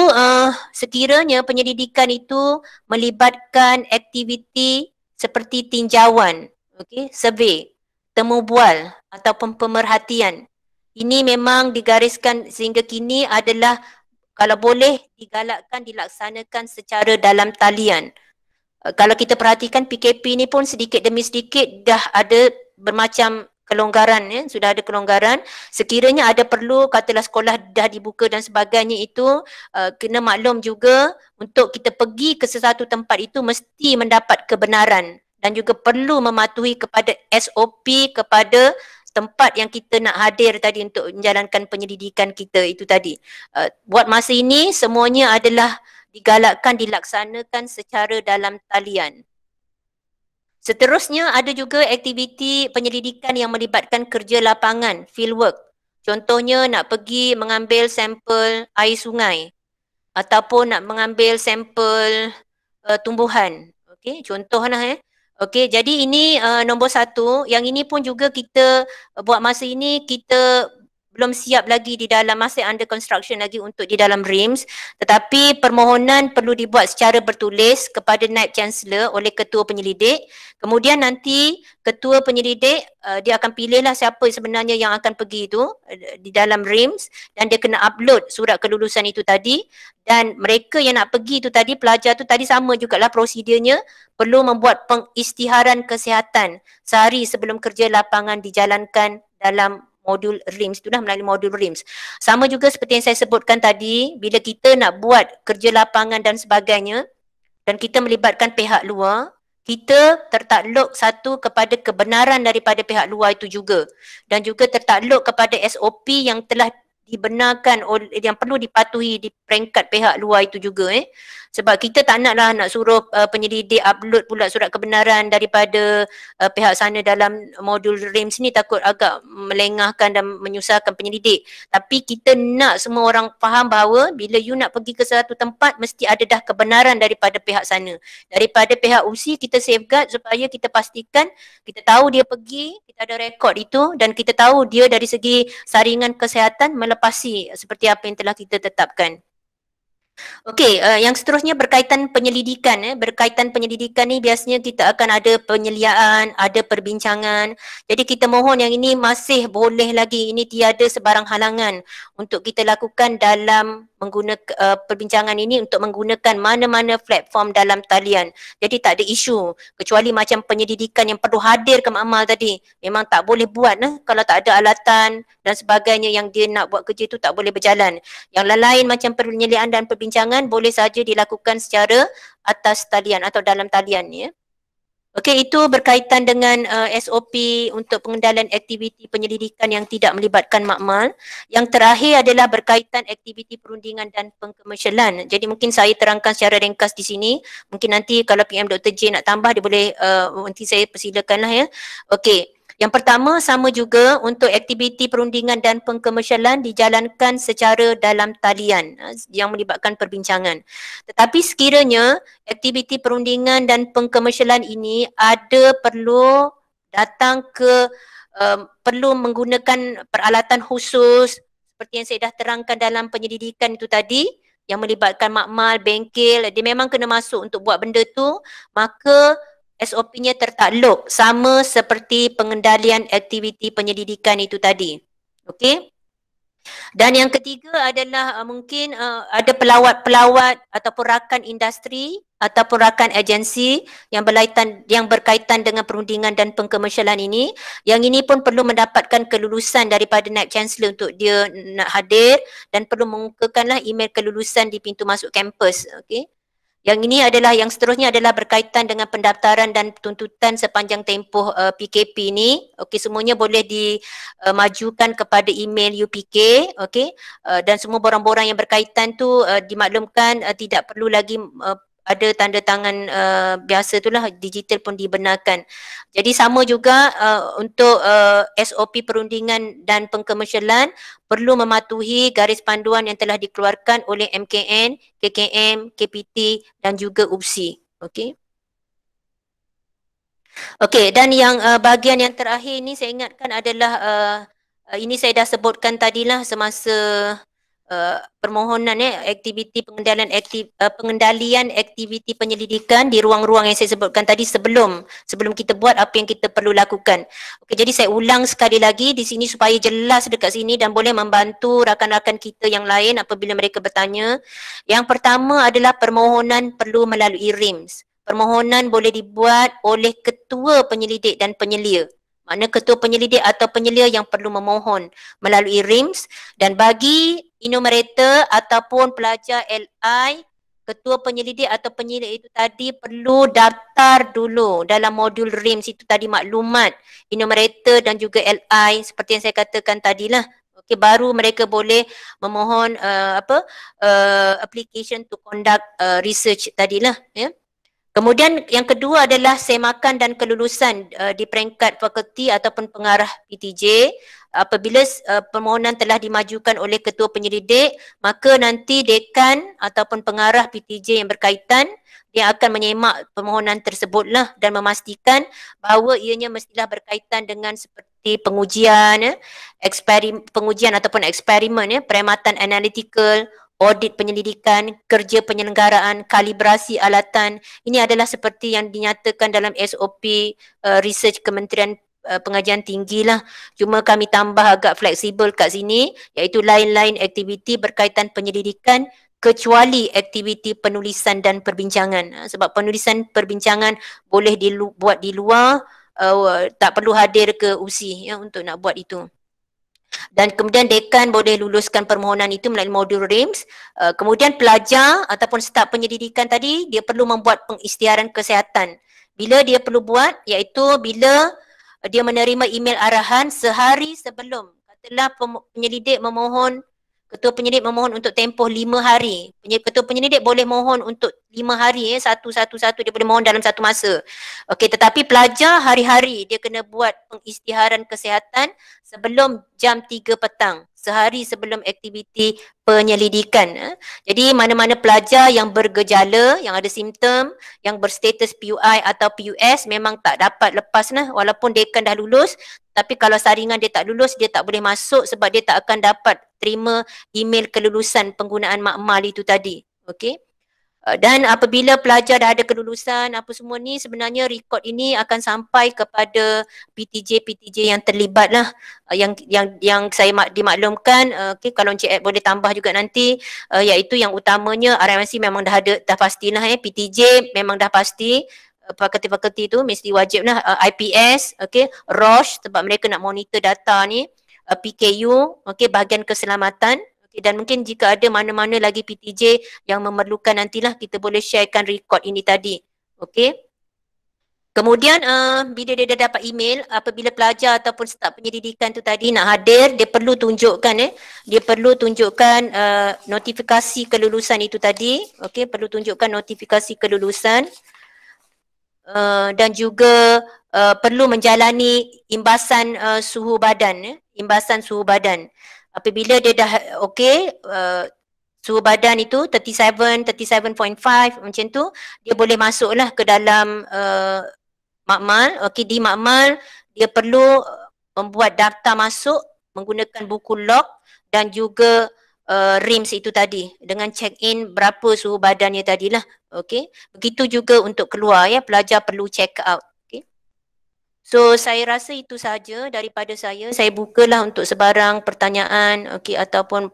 sekiranya penyelidikan itu melibatkan aktiviti seperti tinjauan, okey, survey, temu bual ataupun pemerhatian. Ini memang digariskan sehingga kini adalah kalau boleh digalakkan dilaksanakan secara dalam talian. Kalau kita perhatikan PKP ni pun sedikit demi sedikit dah ada bermacam kelonggaran, sudah ada kelonggaran. Sekiranya ada perlu, katalah sekolah dah dibuka dan sebagainya, itu kena maklum juga untuk kita pergi ke sesuatu tempat itu mesti mendapat kebenaran dan juga perlu mematuhi kepada SOP kepada tempat yang kita nak hadir tadi untuk menjalankan penyelidikan kita itu tadi. Buat masa ini semuanya adalah digalakkan dilaksanakan secara dalam talian. Seterusnya ada juga aktiviti penyelidikan yang melibatkan kerja lapangan, fieldwork. Contohnya nak pergi mengambil sampel air sungai ataupun nak mengambil sampel tumbuhan. Okey, contohlah Okey, jadi ini nombor satu. Yang ini pun juga kita buat masa ini kita belum siap lagi di dalam, masih under construction lagi untuk di dalam RIMS, tetapi permohonan perlu dibuat secara bertulis kepada Naib Chancellor oleh Ketua Penyelidik. Kemudian nanti Ketua Penyelidik dia akan pilihlah siapa sebenarnya yang akan pergi itu di dalam RIMS, dan dia kena upload surat kelulusan itu tadi. Dan mereka yang nak pergi itu tadi, pelajar tu tadi sama jugalah prosedurnya, perlu membuat pengisytiharan kesihatan sehari sebelum kerja lapangan dijalankan dalam modul RIMS, itulah melalui modul RIMS. Sama juga seperti yang saya sebutkan tadi, bila kita nak buat kerja lapangan dan sebagainya dan kita melibatkan pihak luar, kita tertakluk satu kepada kebenaran daripada pihak luar itu juga, dan juga tertakluk kepada SOP yang telah dibenarkan oleh, yang perlu dipatuhi di peringkat pihak luar itu juga. Sebab kita tak naklah nak suruh penyelidik upload pula surat kebenaran daripada pihak sana dalam modul RIMS ni, takut agak melengahkan dan menyusahkan penyelidik. Tapi kita nak semua orang faham bahawa bila you nak pergi ke satu tempat, mesti ada dah kebenaran daripada pihak sana. Daripada pihak UPSI kita safeguard supaya kita pastikan kita tahu dia pergi, kita ada rekod itu, dan kita tahu dia dari segi saringan kesihatan melepasi seperti apa yang telah kita tetapkan. Okey, yang seterusnya berkaitan penyelidikan. Berkaitan penyelidikan ni biasanya kita akan ada penyeliaan, ada perbincangan. Jadi kita mohon yang ini masih boleh lagi, ini tiada sebarang halangan untuk kita lakukan dalam menggunakan perbincangan ini untuk menggunakan mana-mana platform dalam talian. Jadi tak ada isu kecuali macam penyelidikan yang perlu hadir ke makmal tadi. Memang tak boleh buat kalau tak ada alatan dan sebagainya yang dia nak buat kerja tu tak boleh berjalan. Yang lain macam penyelidikan dan perbincangan boleh saja dilakukan secara atas talian atau dalam talian ya. Okey, itu berkaitan dengan SOP untuk pengendalian aktiviti penyelidikan yang tidak melibatkan makmal. Yang terakhir adalah berkaitan aktiviti perundingan dan pengkomersialan. Jadi mungkin saya terangkan secara ringkas di sini. Mungkin nanti kalau PM Dr. J nak tambah dia boleh nanti saya persilakanlah ya. Okey. Yang pertama sama juga untuk aktiviti perundingan dan pengkomersialan dijalankan secara dalam talian yang melibatkan perbincangan. Tetapi sekiranya aktiviti perundingan dan pengkomersialan ini ada perlu datang ke perlu menggunakan peralatan khusus seperti yang saya dah terangkan dalam penyelidikan itu tadi yang melibatkan makmal, bengkel, dia memang kena masuk untuk buat benda tu, maka SOP-nya tertakluk sama seperti pengendalian aktiviti penyelidikan itu tadi. Okey? Dan yang ketiga adalah mungkin ada pelawat-pelawat ataupun rakan industri ataupun rakan agensi yang berkaitan dengan perundingan dan pengkomersialan ini. Yang ini pun perlu mendapatkan kelulusan daripada Naib Chancellor untuk dia nak hadir dan perlu mengukakanlah email kelulusan di pintu masuk kampus. Okey. Yang ini adalah yang seterusnya adalah berkaitan dengan pendaftaran dan tuntutan sepanjang tempoh PKP ini. Okey, semuanya boleh dimajukan kepada email UPK, okey. Dan semua borang-borang yang berkaitan tu dimaklumkan tidak perlu lagi ada tanda tangan biasa itulah, digital pun dibenarkan. Jadi sama juga untuk SOP perundingan dan pengkomersialan perlu mematuhi garis panduan yang telah dikeluarkan oleh MKN, KKM, KPT dan juga UPSI. Okey. Okey, dan yang bahagian yang terakhir ni saya ingatkan adalah ini saya dah sebutkan tadilah semasa permohonan aktiviti pengendalian aktiviti penyelidikan di ruang-ruang yang saya sebutkan tadi sebelum kita buat apa yang kita perlu lakukan. Okey, jadi saya ulang sekali lagi di sini supaya jelas dekat sini dan boleh membantu rakan-rakan kita yang lain apabila mereka bertanya. Yang pertama adalah permohonan perlu melalui RIMS. Permohonan boleh dibuat oleh ketua penyelidik dan penyelia. Makna ketua penyelidik atau penyelia yang perlu memohon melalui RIMS, dan bagi enumerator ataupun pelajar LI, ketua penyelidik atau penyelia itu tadi perlu daftar dulu dalam modul RIMS itu tadi maklumat enumerator dan juga LI seperti yang saya katakan tadilah. Okey, baru mereka boleh memohon application to conduct research tadilah ya. Kemudian yang kedua adalah semakan dan kelulusan di peringkat fakulti ataupun pengarah PTJ. Apabila permohonan telah dimajukan oleh ketua penyelidik, maka nanti dekan ataupun pengarah PTJ yang berkaitan dia akan menyemak permohonan tersebutlah dan memastikan bahawa ianya mestilah berkaitan dengan seperti pengujian, pengujian ataupun eksperimen, perkhidmatan analitikal, audit penyelidikan, kerja penyelenggaraan, kalibrasi alatan. Ini adalah seperti yang dinyatakan dalam SOP Research Kementerian Pengajian Tinggi lah. Cuma kami tambah agak fleksibel kat sini, iaitu lain-lain aktiviti berkaitan penyelidikan kecuali aktiviti penulisan dan perbincangan. Sebab penulisan perbincangan boleh dibuat di luar, tak perlu hadir ke USI ya, untuk nak buat itu. Dan kemudian dekan boleh luluskan permohonan itu melalui modul RIMS. Kemudian pelajar ataupun staf penyelidikan tadi dia perlu membuat pengisytiharan kesihatan. Bila dia perlu buat, iaitu bila dia menerima email arahan sehari sebelum. Katalah ketua penyelidik memohon untuk tempoh 5 hari. Ketua penyelidik boleh mohon untuk 5 hari satu dia boleh mohon dalam satu masa. Okey, tetapi pelajar hari-hari dia kena buat pengisytiharan kesihatan sebelum jam 3 petang, sehari sebelum aktiviti penyelidikan. Jadi mana-mana pelajar yang bergejala, yang ada simptom, yang berstatus PUI atau PUS memang tak dapat lepas walaupun dekan dah lulus. Tapi kalau saringan dia tak lulus, dia tak boleh masuk sebab dia tak akan dapat terima email kelulusan penggunaan makmal itu tadi. Okey. Dan apabila pelajar dah ada kelulusan apa semua ni, sebenarnya rekod ini akan sampai kepada PTJ yang terlibat lah, yang saya dimaklumkan. Okay, kalau Encik Ed boleh tambah juga nanti, iaitu yang utamanya RMC memang dah ada, dah pastilah PTJ memang dah pasti. Fakulti-fakulti tu mesti wajib lah, IPS, okay, ROSH sebab mereka nak monitor data ni, PKU, okay, bahagian keselamatan. Dan mungkin jika ada mana-mana lagi PTJ yang memerlukan, nantilah kita boleh sharekan rekod ini tadi. Okey. Kemudian bila dia dah dapat email, apabila pelajar ataupun staf penyelidikan tu tadi nak hadir, dia perlu tunjukkan notifikasi kelulusan itu tadi. Okey, perlu tunjukkan notifikasi kelulusan. Dan juga perlu menjalani imbasan suhu badan, imbasan suhu badan. Apabila dia dah okey, suhu badan itu 37.5 macam tu, dia boleh masuklah ke dalam makmal. Okey, di makmal dia perlu membuat daftar masuk menggunakan buku log dan juga RIMS itu tadi dengan check in berapa suhu badannya tadilah. Okey, begitu juga untuk keluar ya, pelajar perlu check out. So saya rasa itu sahaja daripada saya. Saya bukalah untuk sebarang pertanyaan, okey, ataupun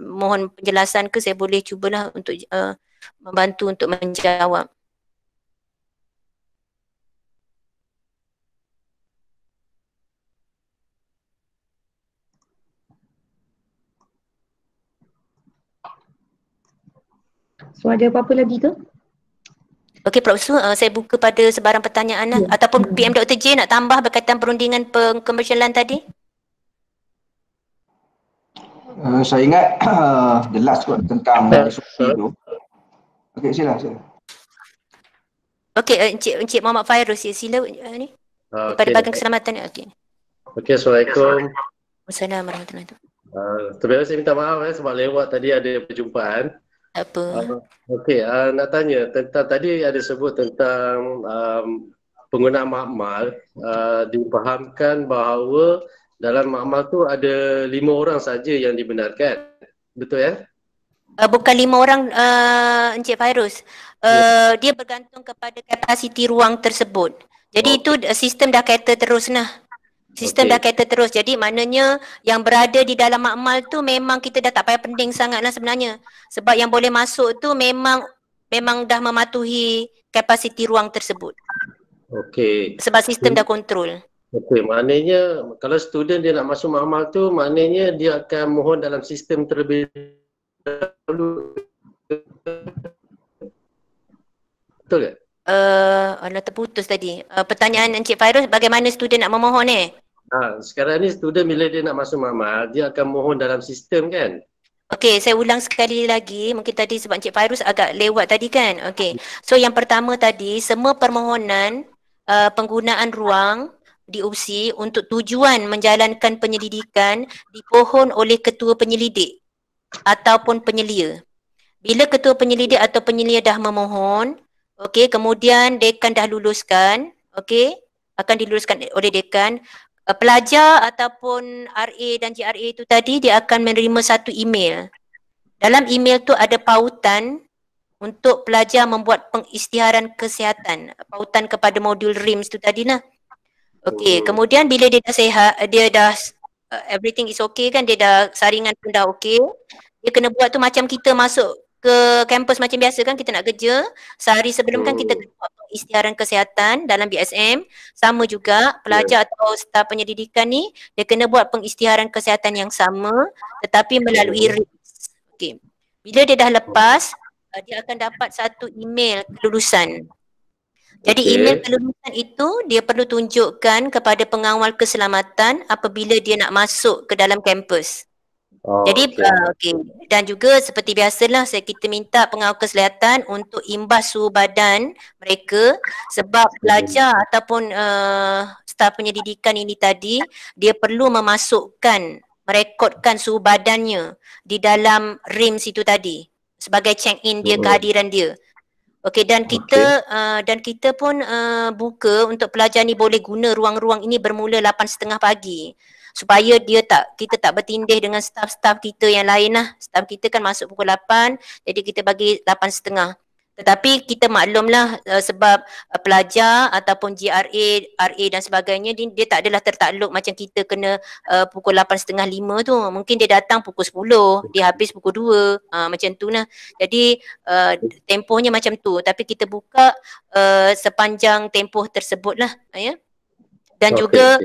mohon penjelasan ke, saya boleh cubalah untuk membantu untuk menjawab. So ada apa-apa lagi ke? Okey, Prof. Su, saya buka pada sebarang pertanyaan lah. Ataupun PM Dr. J nak tambah berkaitan perundingan pengkomersialan tadi? Saya ingat jelas kot tentang SOP tu. Okey, sila. Okey, Encik Muhammad Fairuz, sila ni. Daripada bahagian keselamatan. Okey. Okey, Assalamualaikum. Wassalamualaikum warahmatullahi wabarakatuh. Sebenarnya saya minta maaf sebab lewat tadi ada perjumpaan. Apa? Okey, nak tanya tentang tadi ada sebut tentang penggunaan makmal, difahamkan bahawa dalam makmal tu ada 5 orang saja yang dibenarkan. Betul ya? Bukan 5 orang, Encik Fairuz. Dia bergantung kepada kapasiti ruang tersebut. Jadi itu sistem dah cater terus lah. Sistem dah cater terus. Jadi maknanya yang berada di dalam makmal tu memang kita dah tak payah penting sangat lah sebenarnya. Sebab yang boleh masuk tu memang dah mematuhi kapasiti ruang tersebut. Okey. Sebab sistem dah kontrol. Okey, maknanya kalau student dia nak masuk makmal tu, maknanya dia akan mohon dalam sistem terlebih dahulu. Betul tak? Alah, terputus tadi. Pertanyaan Encik Fairuz, bagaimana student nak memohon Sekarang ni student bila dia nak masuk makmal, dia akan mohon dalam sistem kan? Okey, saya ulang sekali lagi. Mungkin tadi sebab Encik Fairuz agak lewat tadi kan. Okey. So yang pertama tadi, semua permohonan penggunaan ruang di UPSI untuk tujuan menjalankan penyelidikan dipohon oleh ketua penyelidik ataupun penyelia. Bila ketua penyelidik atau penyelia dah memohon, okey, kemudian dekan dah luluskan, okey, akan diluluskan oleh dekan. Pelajar ataupun RA dan GRA itu tadi dia akan menerima satu email. Dalam email tu ada pautan untuk pelajar membuat pengisytiharan kesihatan, pautan kepada modul RIMS tu tadi lah. Okey, kemudian bila dia dah sihat, dia dah everything is okay kan, dia dah saringan pun dah okey. Dia kena buat tu macam kita masuk ke kampus macam biasa kan, kita nak kerja. Sehari sebelum kan kita kena buat pengisytiharan kesihatan dalam BSM. Sama juga pelajar atau staf penyelidikan ni, dia kena buat pengisytiharan kesihatan yang sama tetapi melalui RIMS. Okey. Bila dia dah lepas, dia akan dapat satu email kelulusan. Jadi email kelulusan itu dia perlu tunjukkan kepada pengawal keselamatan apabila dia nak masuk ke dalam kampus. Jadi okey, dan juga seperti biasalah kita minta pengawal kesihatan untuk imbas suhu badan mereka sebab pelajar ataupun staf penyelidikan ini tadi dia perlu merekodkan suhu badannya di dalam RIMS itu tadi sebagai check in dia, kehadiran dia. Okey, dan kita pun buka untuk pelajar ni boleh guna ruang-ruang ini bermula 8.30 pagi. supaya kita tak bertindih dengan staff-staff kita yang lain lah. Staff kita kan masuk pukul 8, jadi kita bagi 8.30. Tetapi kita maklumlah sebab pelajar ataupun GRA, RA dan sebagainya, dia tak adalah tertakluk macam kita kena pukul 8.30, 5 tu. Mungkin dia datang pukul 10, dia habis pukul 2, macam tu lah. Jadi tempohnya macam tu, tapi kita buka sepanjang tempoh tersebut lah, ya. Dan juga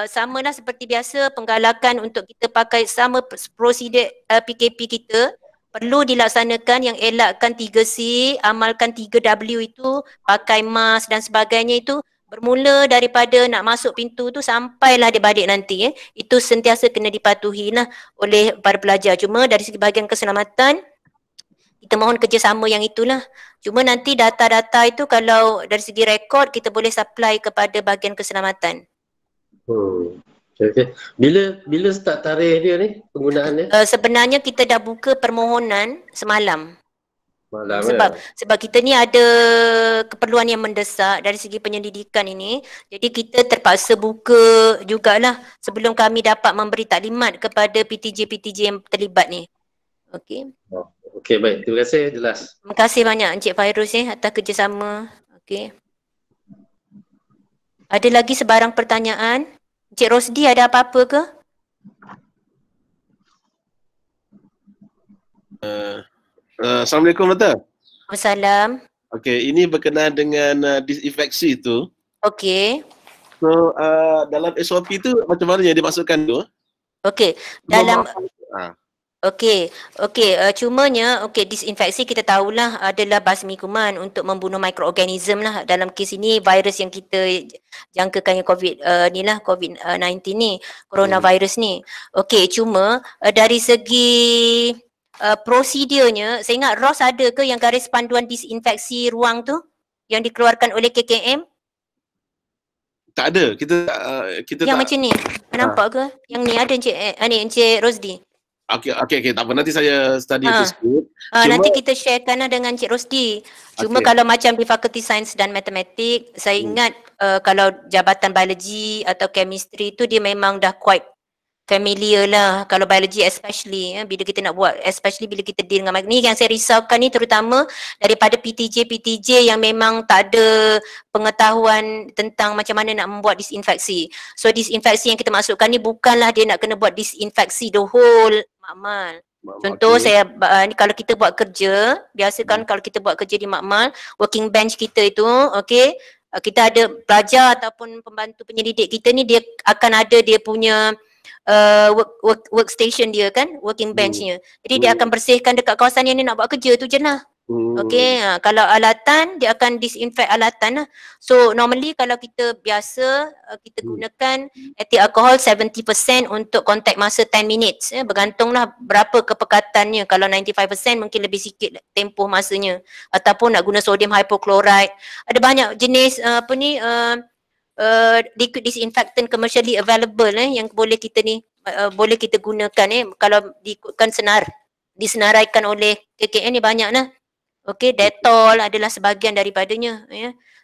samalah seperti biasa, penggalakan untuk kita pakai sama prosedur PKP kita perlu dilaksanakan, yang elakkan 3C, amalkan 3W itu, pakai mask dan sebagainya itu bermula daripada nak masuk pintu tu sampailah dia balik nanti. Itu sentiasa kena dipatuhi lah oleh para pelajar. Cuma dari segi bahagian keselamatan, kita mohon kerjasama yang itulah. Cuma nanti data-data itu kalau dari segi rekod kita boleh supply kepada bahagian keselamatan. Okay. Bila start tarikh dia ni, penggunaannya? Sebenarnya kita dah buka permohonan semalam. Malam sebab kita ni ada keperluan yang mendesak dari segi penyelidikan ini. Jadi kita terpaksa buka jugalah sebelum kami dapat memberi taklimat kepada PTJ-PTJ yang terlibat ni. Okey. Okey, baik. Terima kasih, jelas. Terima kasih banyak Encik Fairuz atas kerjasama. Okey. Ada lagi sebarang pertanyaan? Encik Rosdi ada apa-apa ke? Assalamualaikum Doktor. Waalaikumsalam. Okey, ini berkenaan dengan disinfeksi tu. Okey. So dalam SOP tu macam mana yang dimasukkan tu? Okey, dalam cumanya disinfeksi kita tahulah adalah basmi kuman untuk membunuh mikroorganism lah. Dalam kes ini virus yang kita jangkakan yang COVID-19 ni, coronavirus ni. Okey, cuma dari segi prosedurnya, saya ingat Ross ada ke yang garis panduan disinfeksi ruang tu yang dikeluarkan oleh KKM? Tak ada. Kita yang tak macam ni. Nampak ke? Yang ni ada Encik Rosdi. Okey, tak apa, nanti saya study itu sikit. Nanti kita sharekan dengan Encik Rosdi. Cuma kalau macam di Fakulti Sains dan Matematik, saya ingat kalau jabatan biologi atau chemistry tu dia memang dah quite familiar lah. Kalau biologi especially, bila kita nak buat, especially bila kita deal dengan ni yang saya risaukan ni terutama daripada PTJ yang memang tak ada pengetahuan tentang macam mana nak membuat disinfeksi. So disinfeksi yang kita masukkan ni bukanlah dia nak kena buat disinfeksi the whole makmal. Contoh saya ni kalau kita buat kerja, biasa kan kalau kita buat kerja di makmal, working bench kita itu, kita ada pelajar ataupun pembantu penyelidik kita ni, dia akan ada dia punya workstation dia kan, working benchnya. Jadi dia akan bersihkan dekat kawasan yang dia nak buat kerja tu je lah. Okey, kalau alatan dia akan disinfect alatan lah. So normally kalau kita biasa kita gunakan etil alkohol 70% untuk kontak masa 10 minutes. Bergantunglah berapa kepekatannya. Kalau 95% mungkin lebih sikit tempoh masanya. Ataupun nak guna sodium hypochlorite. Ada banyak jenis liquid disinfectant commercially available yang boleh kita ni boleh kita gunakan kalau diikutkan disenaraikan oleh KKN ni banyak lah. Okey, Dettol adalah sebahagian daripadanya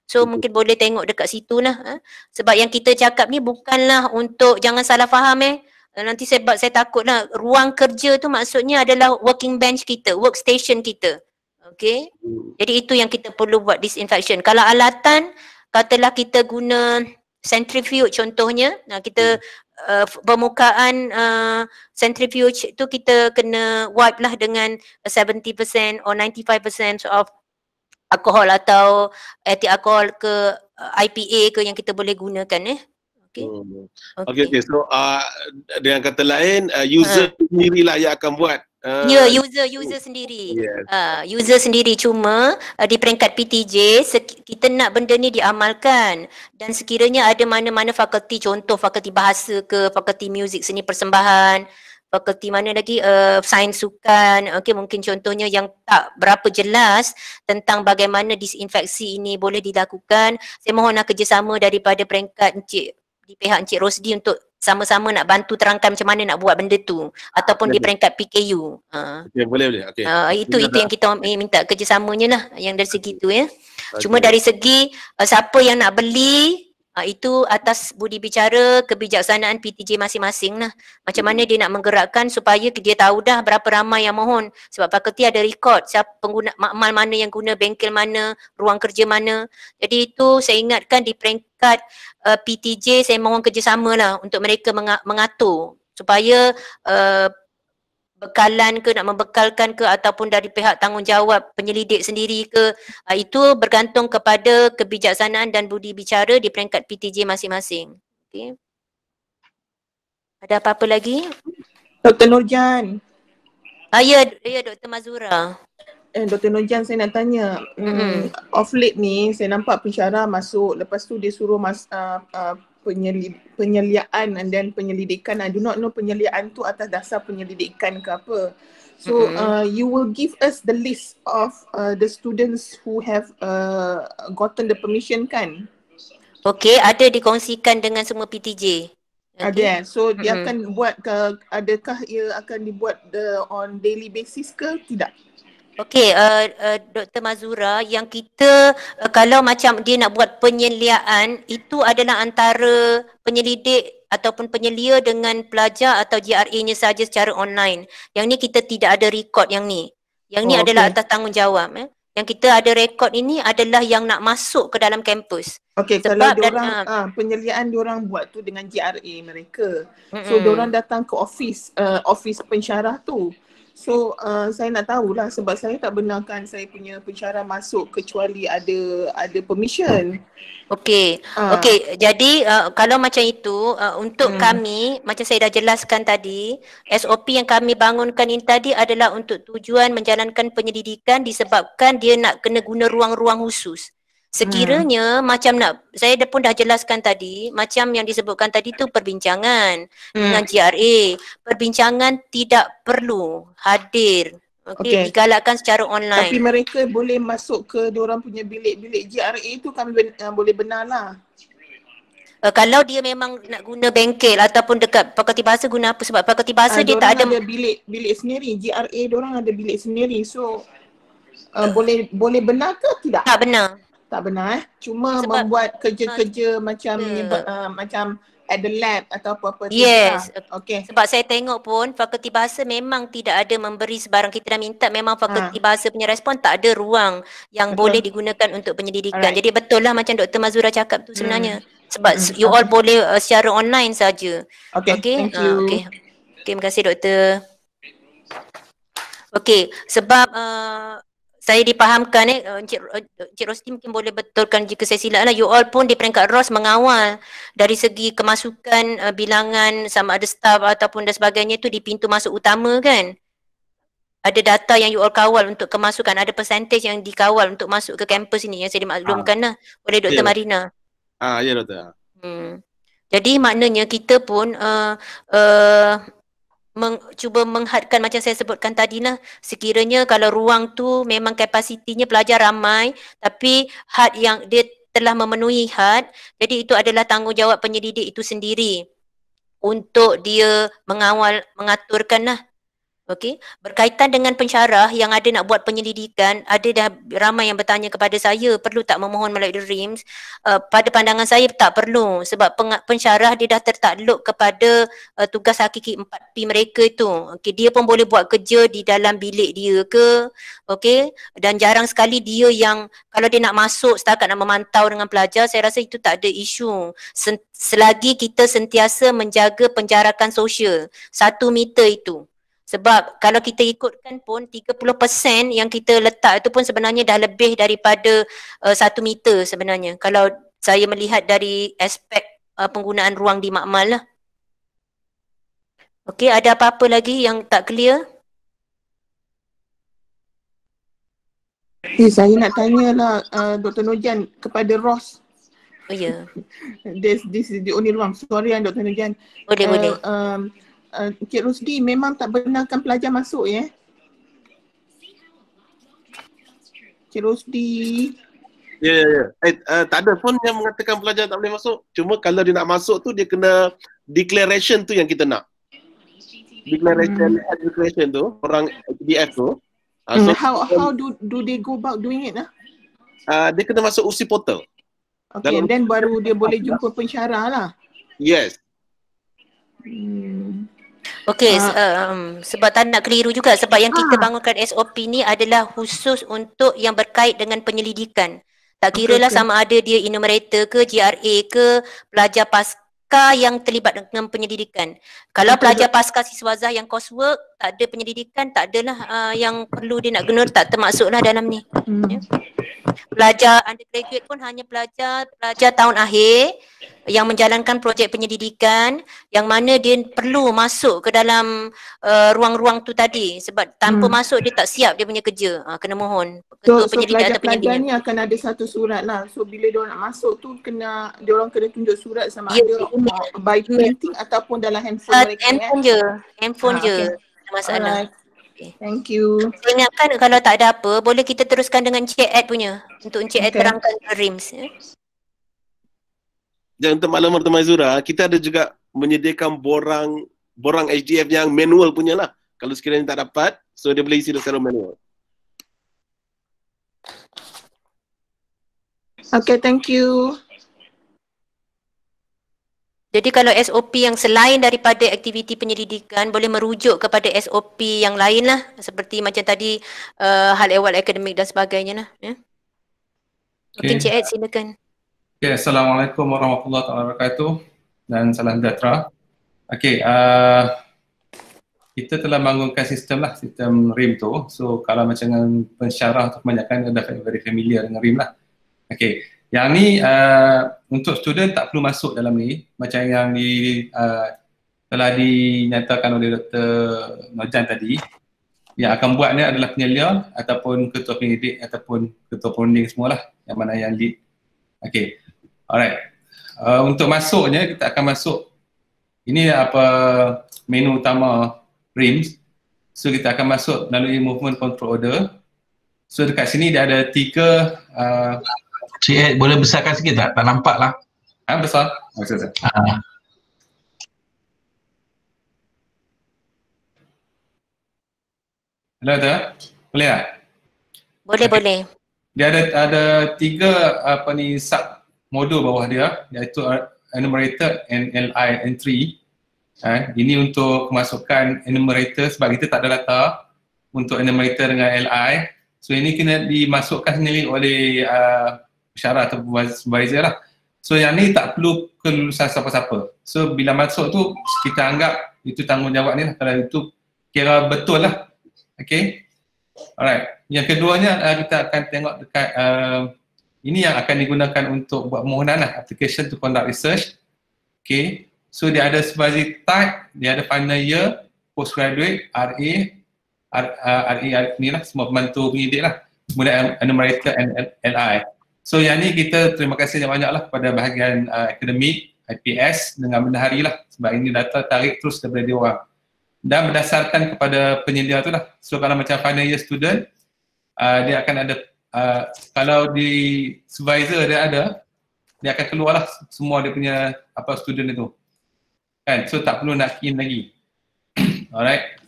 So mungkin boleh tengok dekat situ lah. Sebab yang kita cakap ni bukanlah untuk, jangan salah faham nanti saya takut lah, ruang kerja tu maksudnya adalah working bench kita, workstation kita. Okey. Jadi itu yang kita perlu buat disinfection. Kalau alatan, katalah kita guna centrifuge contohnya, kita permukaan centrifuge tu kita kena wipe lah dengan 70% or 95% of alkohol atau etil alkohol ke IPA ke yang kita boleh gunakan Okay. So dengan kata lain user sendirilah yang akan buat. User sendiri. User sendiri, cuma di peringkat PTJ kita nak benda ni diamalkan, dan sekiranya ada mana-mana fakulti, contoh fakulti bahasa ke, fakulti muzik seni persembahan, fakulti mana lagi, sains sukan, mungkin contohnya yang tak berapa jelas tentang bagaimana disinfeksi ini boleh dilakukan, saya mohonlah kerjasama daripada peringkat di pihak Encik Rosdi untuk sama-sama nak bantu terangkan macam mana nak buat benda tu, ataupun di peringkat PKU. Boleh. Okay. Itu yang kita minta kerjasamanya lah, yang dari segi tu Cuma dari segi siapa yang nak beli, Itu atas budi bicara kebijaksanaan PTJ masing-masing lah. Macam mana dia nak menggerakkan supaya dia tahu dah berapa ramai yang mohon. Sebab fakulti ada rekod siapa pengguna makmal mana yang guna bengkel mana, ruang kerja mana. Jadi itu saya ingatkan di peringkat PTJ saya mohon kerjasama lah untuk mereka mengatur supaya bekalan ke, nak membekalkan ke ataupun dari pihak tanggungjawab penyelidik sendiri ke, itu bergantung kepada kebijaksanaan dan budi bicara di peringkat PTJ masing-masing. Okay. Ada apa-apa lagi? Dr. Nurjan. Ya Dr. Mazura. Dr. Nurjan, saya nak tanya, off late ni saya nampak pensyarah masuk, lepas tu dia suruh penyeliaan dan penyelidikan. I do not know penyeliaan tu atas dasar penyelidikan ke apa. So you will give us the list of the students who have gotten the permission kan? Okay, ada dikongsikan dengan semua PTJ. Ada. So dia akan buat ke, adakah ia akan dibuat on daily basis ke tidak? Okey, Dr. Mazura, yang kita kalau macam dia nak buat penyeliaan, itu adalah antara penyelidik ataupun penyelia dengan pelajar atau GRA-nya saja secara online. Yang ni kita tidak ada rekod yang ni. Yang ni adalah atas tanggungjawab. Yang kita ada rekod ini adalah yang nak masuk ke dalam kampus. Okey, kalau diorang penyeliaan diorang buat tu dengan GRA mereka. So diorang datang ke office pensyarah tu. So saya nak tahulah sebab saya tak benarkan saya punya pensyarah masuk kecuali ada permission. Okey. Okey, jadi kalau macam itu untuk kami, macam saya dah jelaskan tadi, SOP yang kami bangunkan ini tadi adalah untuk tujuan menjalankan penyelidikan disebabkan dia nak kena guna ruang-ruang khusus. Sekiranya macam saya pun dah jelaskan tadi, macam yang disebutkan tadi tu perbincangan dengan GRA. Perbincangan tidak perlu hadir. Okey, digalakkan secara online. Tapi mereka boleh masuk ke diorang punya bilik-bilik GRA tu kami boleh benarlah. Kalau dia memang nak guna bengkel ataupun dekat Fakulti Bahasa guna apa, sebab Fakulti Bahasa dia tak ada bilik sendiri. GRA diorang ada bilik sendiri. So boleh benar ke tidak? Tak benar. Tak benar Cuma sebab membuat kerja-kerja macam macam at the lab atau apa-apa. Yes. Okay. Sebab saya tengok pun Fakulti Bahasa memang tidak ada memberi sebarang. Kita dah minta memang Fakulti Bahasa punya respon tak ada ruang yang boleh digunakan untuk penyelidikan. Jadi betul lah macam Dr. Mazura cakap tu sebenarnya. Sebab you all boleh secara online saja. Okay. Thank you. Okay, terima kasih doktor. Okay, sebab saya dipahamkan Encik Rosti mungkin boleh betulkan jika saya silap lah. You all pun di peringkat ROS mengawal dari segi kemasukan bilangan sama ada staff ataupun dan sebagainya tu di pintu masuk utama kan. Ada data yang you all kawal untuk kemasukan, ada percentage yang dikawal untuk masuk ke kampus ini yang saya dimaklumkan lah oleh Dr. Marina. Ya doktor. Jadi maknanya kita pun cuba menghadkan macam saya sebutkan tadi lah, sekiranya kalau ruang tu memang kapasitinya pelajar ramai tapi had yang dia telah memenuhi had, jadi itu adalah tanggungjawab penyelidik itu sendiri untuk dia mengawal, mengaturkan lah. Okey, berkaitan dengan pensyarah yang ada nak buat penyelidikan, ada dah ramai yang bertanya kepada saya, perlu tak memohon melalui RIMS? Pada pandangan saya tak perlu, sebab pensyarah dia dah tertakluk kepada tugas hakiki 4P mereka itu. Okey, dia pun boleh buat kerja di dalam bilik dia ke, okey, dan jarang sekali dia yang kalau dia nak masuk setakat nak memantau dengan pelajar, saya rasa itu tak ada isu. Selagi kita sentiasa menjaga penjarakan sosial 1 meter itu. Sebab kalau kita ikutkan pun 30% yang kita letak itu pun sebenarnya dah lebih daripada 1 meter sebenarnya. Kalau saya melihat dari aspek penggunaan ruang di makmal lah. Okey, ada apa-apa lagi yang tak clear? Saya nak tanyalah Dr. Nurjan kepada Ross. Oh ya. This is the only ruang. Sorry Dr. Nurjan. Boleh. Encik Rusdi memang tak benarkan pelajar masuk ya? Encik Rusdi. Ya. Tak ada pun yang mengatakan pelajar tak boleh masuk. Cuma kalau dia nak masuk tu dia kena declaration tu yang kita nak. Declaration tu orang HDF tu. How do they go about doing it lah? Dia kena masuk USI portal. Okay, then baru dia boleh jumpa pensyarah lah. Yes. Okey, sebab tak nak keliru juga sebab yang kita bangunkan SOP ni adalah khusus untuk yang berkait dengan penyelidikan. Tak kira lah sama ada dia enumerator ke, GRA ke, pelajar pasca yang terlibat dengan penyelidikan. Kalau pelajar pasca siswazah yang coursework, tak ada penyelidikan, tak adalah yang perlu dia nak guna, tak termasuklah dalam ni. Ya. Pelajar undergraduate pun hanya pelajar tahun akhir yang menjalankan projek penyelidikan yang mana dia perlu masuk ke dalam ruang-ruang tu tadi sebab tanpa masuk dia tak siap dia punya kerja. Kena mohon ketua penyelidik atau pelajar-pelajar ni akan ada satu surat lah. So bila dia nak masuk tu diorang kena tunjuk surat sama ada by printing ataupun dalam handphone mereka. Handphone je. Masalah. Okay. Thank you. Saya ingatkan kalau tak ada apa, boleh kita teruskan dengan Encik Ed punya. Untuk Encik Ed terangkan RIMS. Dan untuk maklumat Teman Zura, kita ada juga menyediakan borang HDF yang manual punya lah. Kalau sekiranya tak dapat, so dia boleh isi secara manual. Okay, thank you. Jadi kalau SOP yang selain daripada aktiviti penyelidikan boleh merujuk kepada SOP yang lain lah. Seperti macam tadi hal ehwal akademik dan sebagainya lah. Ya. Okay, Encik Ed silakan. Okay, Assalamualaikum warahmatullahi wabarakatuh dan salam sejahtera. Okay, kita telah bangunkan sistem lah, sistem RIM tu. So kalau macam dengan pensyarah tu kebanyakan dah very familiar dengan RIM lah. Okay, yang ni untuk student tak perlu masuk dalam ni. Macam yang telah dinyatakan oleh Dr. Nojan tadi. Yang akan buat ni adalah penyelia ataupun ketua pendidik ataupun ketua perunding semualah. Yang mana yang lead. Okay. Alright. Untuk masuknya kita akan masuk, ini menu utama RIMS. So kita akan masuk melalui movement control order. So dekat sini dia ada 3 Cik Ed, boleh besarkan sikit tak? Tak nampak lah. Besar. Besar. Hello tak? Boleh tak? Boleh. Dia ada 3 sub modul bawah dia, iaitu enumerator and LI entry. Ini untuk kemasukan enumerator sebab kita tak ada data untuk enumerator dengan LI. So ini kena dimasukkan sendiri oleh pensyarah atau supervisor lah. So yang ni tak perlu kelulusan siapa-siapa. So bila masuk tu kita anggap itu tanggungjawab ni lah, kalau itu kira betul lah. Okay. Alright. Yang keduanya kita akan tengok dekat ini yang akan digunakan untuk buat permohonan lah, application to conduct research. Okay. So dia ada supervisory type, dia ada final year, postgraduate, RA ni lah, semua pembantu penyidik lah. Kemudian enumerator and LI. So yang ni kita terima kasih banyak lah kepada bahagian akademik, IPS dengan bendahari lah. Sebab ini data tarik terus daripada dia orang. Dan berdasarkan kepada penyedia tu lah. So kalau macam final year student, dia akan ada, kalau di supervisor dia ada, dia akan keluar lah semua dia punya student itu. Kan? So tak perlu nak key in lagi. Alright.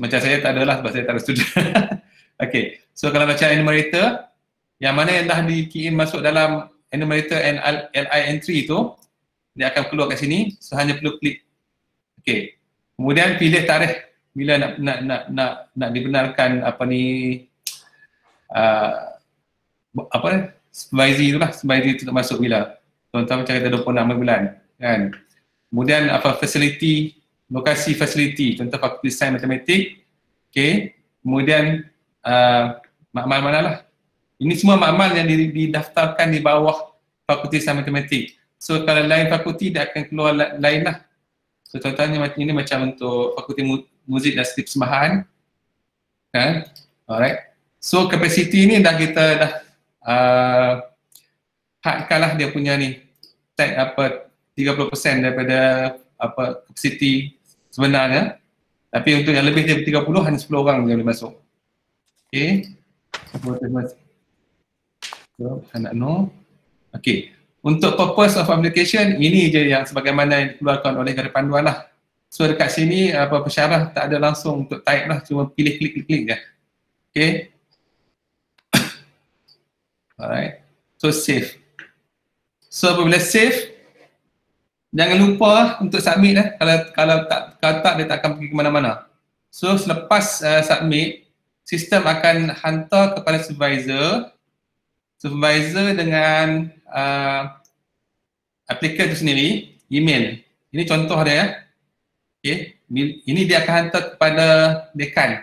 Macam saya tak ada lah sebab saya tak ada student. Okay. So kalau macam enumerator, yang mana yang dah di key in masuk dalam enumerator and LI entry tu, dia akan keluar kat sini. So hanya perlu klik. Okay. Kemudian pilih tarikh bila nak dibenarkan supervisory tu lah, supervisory tu masuk bila. Contoh macam kata 26 bulan kan. Kemudian facility, lokasi facility, contoh fakulti sains matematik. Okay. Kemudian makmal mana lah. Ini semua makmal yang didaftarkan di bawah fakulti sains matematik. So kalau lain fakulti dia akan keluar lain lah. So contohnya ini macam untuk fakulti muzik dan seni persembahan. Kan? Alright. So capacity ni kita dah hadkan lah dia punya ni. Tag 30% daripada capacity sebenarnya. Tapi untuk yang lebih dari 30 hanya 10 orang yang boleh masuk. Okay. So, anak no. Okay. Untuk purpose of application, ini je yang sebagaimana yang dikeluarkan oleh garis panduan lah. So dekat sini pensyarah tak ada langsung untuk type lah, cuma pilih klik je. Okay. Alright. So save. So apabila save, jangan lupa untuk submit kalau tak dia tak akan pergi ke mana-mana. So selepas submit, sistem akan hantar kepada supervisor dengan applicant itu sendiri, email. Ini contoh dia ya. Okay. Ini dia akan hantar kepada dekan.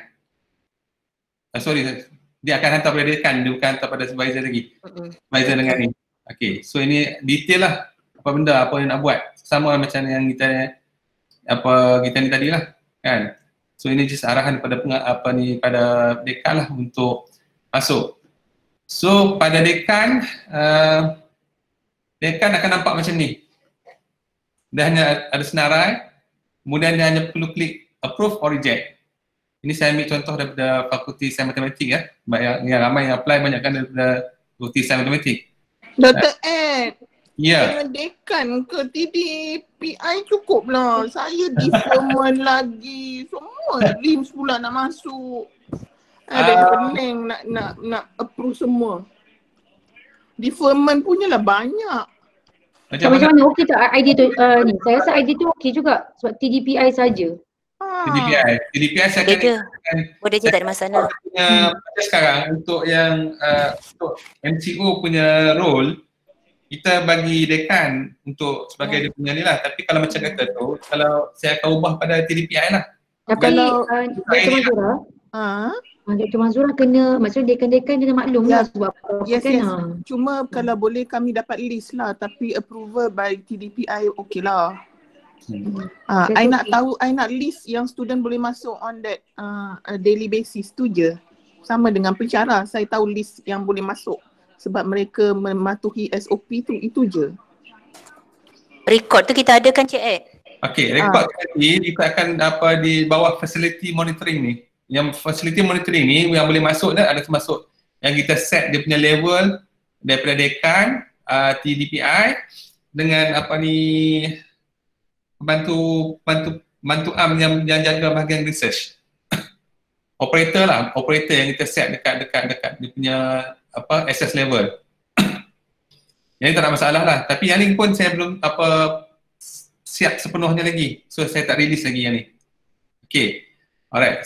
Dia akan hantar kepada dekan, dia bukan hantar pada supervisor lagi. Supervisor dengan ni. Okay, so ini detail lah apa benda, apa yang nak buat. Sama macam yang kita ni tadi lah, kan. So ini just arahan pada pada dekan lah untuk masuk. So pada dekan, dekan akan nampak macam ni. Dia hanya ada senarai, kemudian dia hanya perlu klik approve or reject. Ini saya ambil contoh daripada Fakulti Sains Matematik ya. Yang ramai yang apply banyak kan daripada Fakulti Sains Matematik. Dr. Ed, ya. dengan dekan ke TDPI cukup lah. Saya deferment lagi. Semua dreams pula nak masuk. Ada pening nak approve semua. Deferment punya lah banyak. Macam mana okey tak ID tu ni? Saya rasa ID tu okey juga sebab TDPI saja. TDPI saya boleh je, tak ada masalah. Sekarang untuk yang untuk MCO punya role, kita bagi dekan untuk sebagai dia punya ni lah. Tapi kalau macam kata tu, kalau saya akan ubah pada TDPI lah. Tapi Dr. Mazura kena, maksudnya dekan-dekan kena maklum lah sebab yes. Cuma kalau boleh kami dapat list lah, tapi approval by TDPI okey lah. I nak tahu, I nak list yang student boleh masuk on that daily basis tu je. Sama dengan pensyarah, saya tahu list yang boleh masuk sebab mereka mematuhi SOP tu, itu je. Record tu kita ada kan Cik Ed? Okey, record tadi kita akan di bawah facility monitoring ni. Yang facility monitoring ni yang boleh masuk ada termasuk yang kita set dia punya level daripada dekan, TDPI dengan bantu yang jaga bahagian research. Operator yang kita set dekat dia punya access level. Yang ni tak ada masalah lah, tapi yang ni pun saya belum siap sepenuhnya lagi. So saya tak release lagi yang ni. Okay. Alright,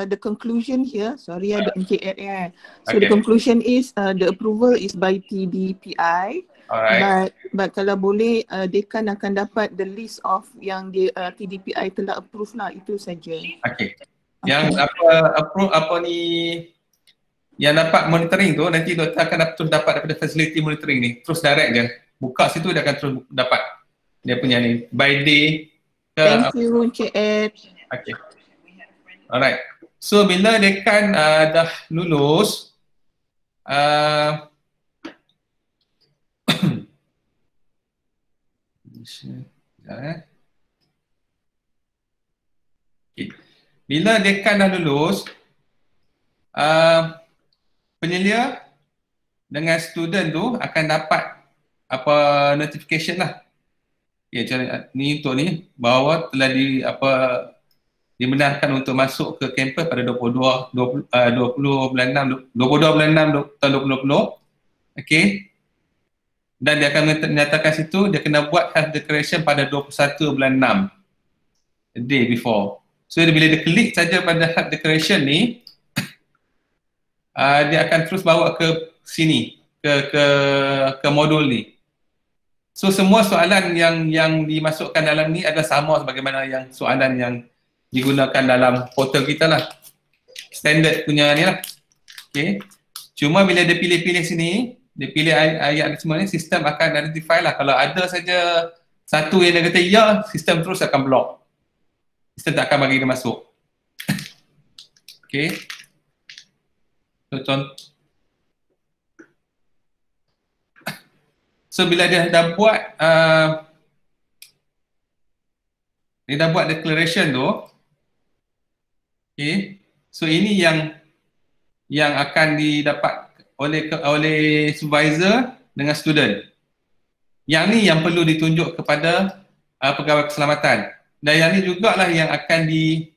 the conclusion here, sorry ada NKR. So the conclusion is the approval is by TDPI. Alright. But kalau boleh dekan akan dapat the list of yang TDPI telah approve lah, itu saja. Okay. Yang yang dapat monitoring tu nanti doktor akan terus dapat daripada facility monitoring ni, terus direct je. Buka situ dia akan terus dapat dia punya ni by day ke. Thank you Encik Ed. Okay. Alright. So bila dekan dah lulus, okay. Bila dekan dah lulus, penyelia dengan student tu akan dapat notification lah. Ya, ni untuk ni bahawa telah dibenarkan untuk masuk ke kampus pada 22 bulan 6 tahun 2020. Okey. Dan dia akan menyatakan situ dia kena buat health declaration pada 21 bulan 6, the day before. So bila dia klik saja pada health declaration ni, dia akan terus bawa ke sini, ke modul ni. So semua soalan yang dimasukkan dalam ni adalah sama sebagaimana yang soalan yang digunakan dalam portal kita lah. Standard punya ni lah. Okay. Cuma bila dia pilih-pilih sini, dia pilih ayat semua ni, sistem akan identify lah. Kalau ada saja satu yang dia kata ya, sistem terus akan block. Sistem tak akan bagi dia masuk. Okay. So bila dia dah buat declaration tu, okay, so ini yang akan didapat oleh supervisor dengan student. Yang ni yang perlu ditunjuk kepada pegawai keselamatan. Dan yang ni jugalah yang akan dia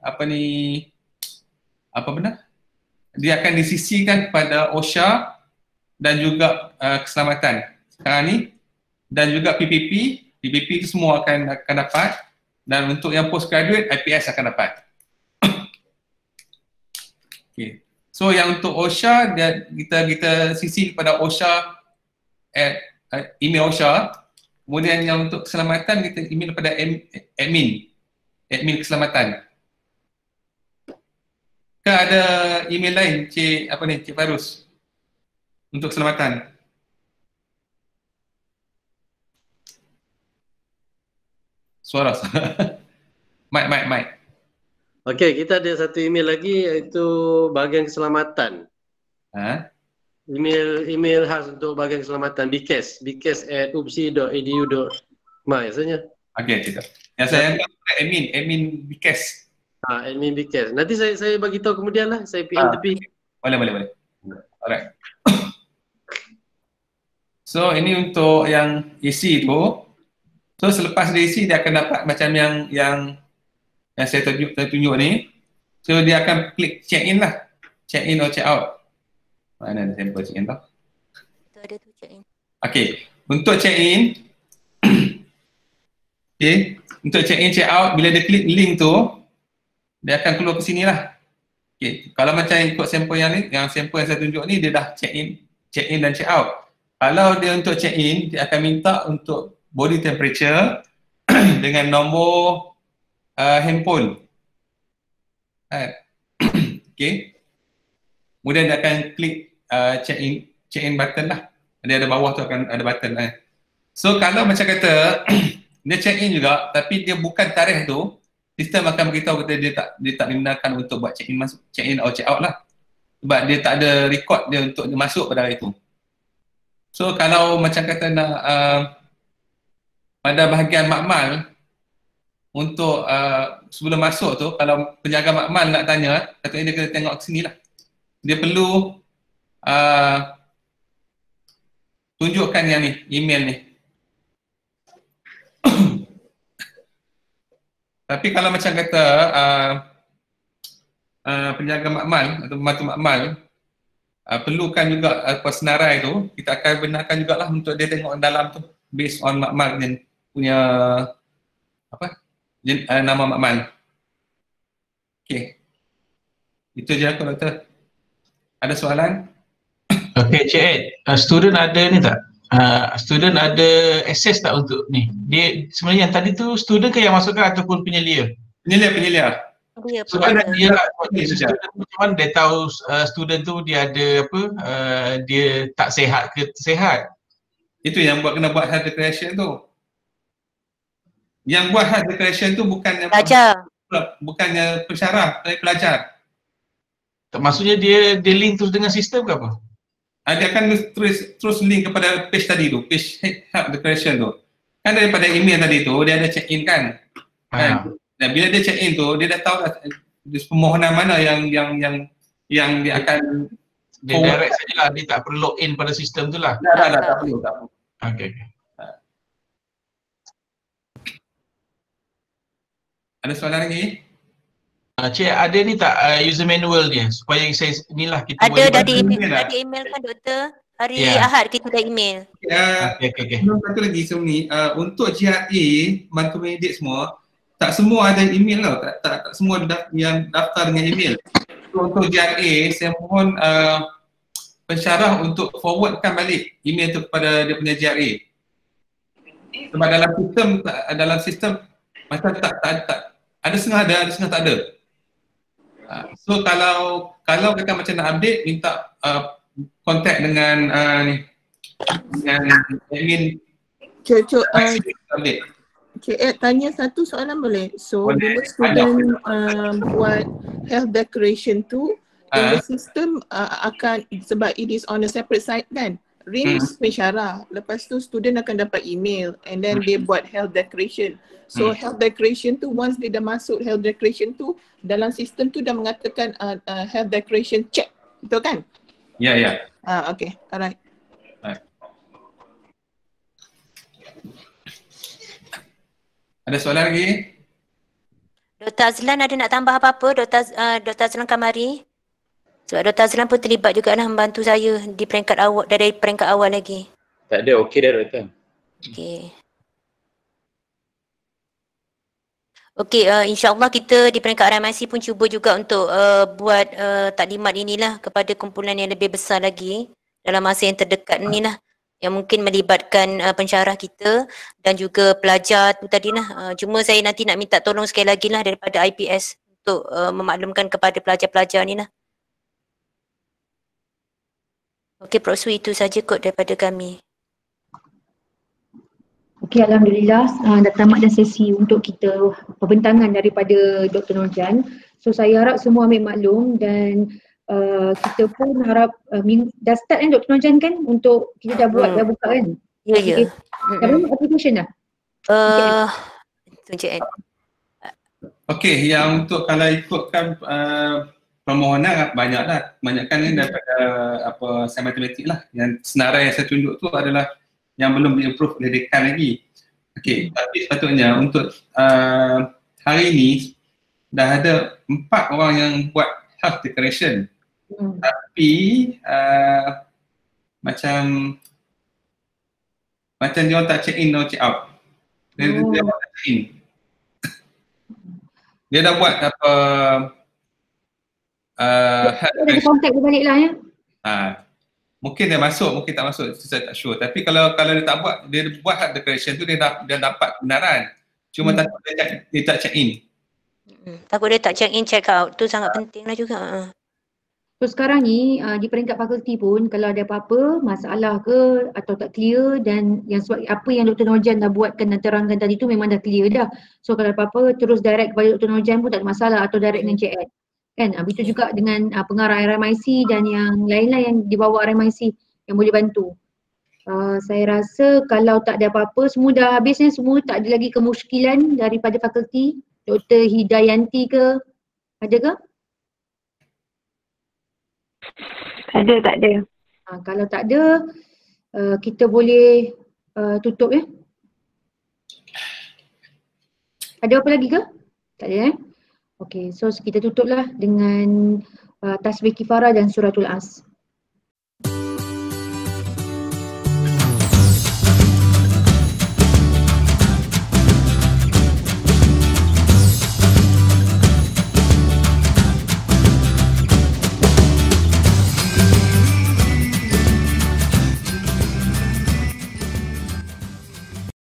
akan disisikan kepada OSHA dan juga keselamatan sekarang ni, dan juga PPP itu semua akan dapat, dan untuk yang postgraduate IPS akan dapat. Okay. So yang untuk OSHA kita sisi kepada OSHA email OSHA. Kemudian yang untuk keselamatan kita email kepada admin keselamatan. Ke ada email lain Cik Farus untuk keselamatan? Suara. Mic. Okey, kita ada satu email lagi iaitu bahagian keselamatan. Email khas untuk bahagian keselamatan bcas@upsi.edu.my rasanya. Okey, tidak. Yang saya anggap admin BCAS. Admin BCAS. Nanti saya bagi tahu kemudian lah, saya PM tepi. Boleh. Alright. So ini untuk yang isi tu. So selepas dia isi dia akan dapat macam yang saya tunjuk ni. So dia akan klik check in lah. Check in or check out. Mana ada sampel check in tau? Itu ada tu check in. Okay. Untuk check in. Okay. Untuk check in check out, bila dia klik link tu, dia akan keluar ke sini lah. Okay. Kalau macam ikut sampel yang ni, yang sampel yang saya tunjuk ni, dia dah check in dan check out. Kalau dia untuk check in, dia akan minta untuk body temperature dengan nombor handphone. Okay. Kemudian dia akan klik check in button lah. Dia ada bawah tu akan ada button. So kalau macam kata dia check in juga tapi dia bukan tarikh tu, sistem akan beritahu kata dia tak dibenarkan untuk buat check in atau check out lah. Sebab dia tak ada record dia untuk dia masuk pada hari tu. So kalau macam kata nak pada bahagian makmal untuk sebelum masuk tu, kalau penjaga makmal nak tanya, katanya dia kena tengok ke sini lah. Dia perlu tunjukkan yang ni, email ni. Tapi kalau macam kata penjaga makmal atau pembantu makmal perlukan juga senarai tu, kita akan benarkan jugalah untuk dia tengok dalam tu based on makmal dia punya nama makmal. Okay. Itu je aku doktor. Ada soalan? Okay, Cik Ed, student ada ni tak? Student ada access tak untuk ni? Dia sebenarnya yang tadi tu student ke yang masukkan ataupun penyelia? Penyelia. Sebab dia macam mana dia tahu student tu dia ada apa, dia tak sihat ke sihat? Itu yang kena buat health declaration tu. Yang buat health declaration tu bukannya pelajar. Bukannya pensyarah, tapi pelajar. Maksudnya dia link terus dengan sistem ke apa? Dia akan terus link kepada page tadi tu, page health declaration tu. Kan daripada email tadi tu dia ada check in kan. Dan bila dia check in tu dia dah tahu permohonan mana yang dia akan dia direct sajalah, dia tak perlu login pada sistem tu lah. Tak perlu. Okay. Ada soalan lagi? Cik, ada ni tak user manual dia supaya saya inilah kita ada dah email kan doktor? Hari Ahad kita dah email. Okay. Satu lagi ni untuk GRA, bantu medic semua, tak semua ada email tau. Tak semua yang daftar dengan email. So, untuk GRA, saya mohon pensyarah untuk forwardkan balik email tu kepada dia punya GRA. Sebab dalam sistem macam tak ada setengah ada setengah tak ada. So kalau kita macam nak update, minta kontak dengan admin. Cik Ed tanya satu soalan boleh? So bila student buat health declaration tu, in the system akan, sebab it is on a separate site kan, RIMS pensyarah, lepas tu student akan dapat email and then dia buat health declaration. So health declaration tu, once dia dah masuk health declaration tu, dalam sistem tu dah mengatakan health declaration check, betul kan? Ya. Okay, alright. Ada soalan lagi? Dr. Azlan ada nak tambah apa-apa? Dr. Azlan Kamari? Sebab Dr. Azlan pun terlibat juga lah membantu saya di peringkat awal, dari peringkat awal lagi. Tak ada, okey dah Doktor. Okey. Okey, insyaAllah kita di peringkat RMIC pun cuba juga untuk buat taklimat inilah kepada kumpulan yang lebih besar lagi dalam masa yang terdekat ni lah, yang mungkin melibatkan pensyarah kita dan juga pelajar tu tadi lah. Cuma saya nanti nak minta tolong sekali lagi lah daripada IPS untuk memaklumkan kepada pelajar-pelajar ni lah. Okey, Prof. Su, itu saja kot daripada kami. Okey, Alhamdulillah dah tamat dah sesi untuk kita pembentangan daripada Dr. Nurjan. So saya harap semua ambil maklum dan kita pun harap dah start kan Dr. Nurjan kan untuk kita dah buat, dah buka kan? Ya, ya. Dah buat application dah? Tunjuk. Okey, yang untuk kalau ikutkan permohonan banyaklah. Kebanyakan ni daripada sains matematik lah. Yang senarai yang saya tunjuk tu adalah yang belum di-approve oleh dekan lagi. Okey, tapi sepatutnya untuk hari ni dah ada 4 orang yang buat health declaration. Tapi macam dia orang tak check in atau check out. Dia tak check in. Dia dah buat ada kontak dia balik lah ya. Mungkin dia masuk, mungkin tak masuk, saya tak sure. Tapi kalau dia tak buat, dia buat hard declaration tu dia dapat kebenaran. Cuma takut dia tak check in. Takut dia tak check in, check out. Tu sangat penting lah juga. So sekarang ni di peringkat fakulti pun kalau ada apa-apa masalah ke atau tak clear dan yang sebab apa yang Dr. Nurjan dah buatkan dan terangkan tadi tu memang dah clear dah. So kalau apa-apa terus direct kepada Dr. Nurjan pun tak ada masalah atau direct dengan CN. Kan? Begitu juga dengan pengarah RMIC dan yang lain-lain yang di bawah RMIC yang boleh bantu. Saya rasa kalau tak ada apa-apa, semua dah habis ni, semua tak ada lagi kemusykilan daripada fakulti. Dr. Hidayanti ke? Ada ke? Tak ada. Kalau tak ada, kita boleh tutup ya. Ada apa lagi ke? Tak ada Okey, so kita tutuplah dengan tasbih kifarah dan suratul As.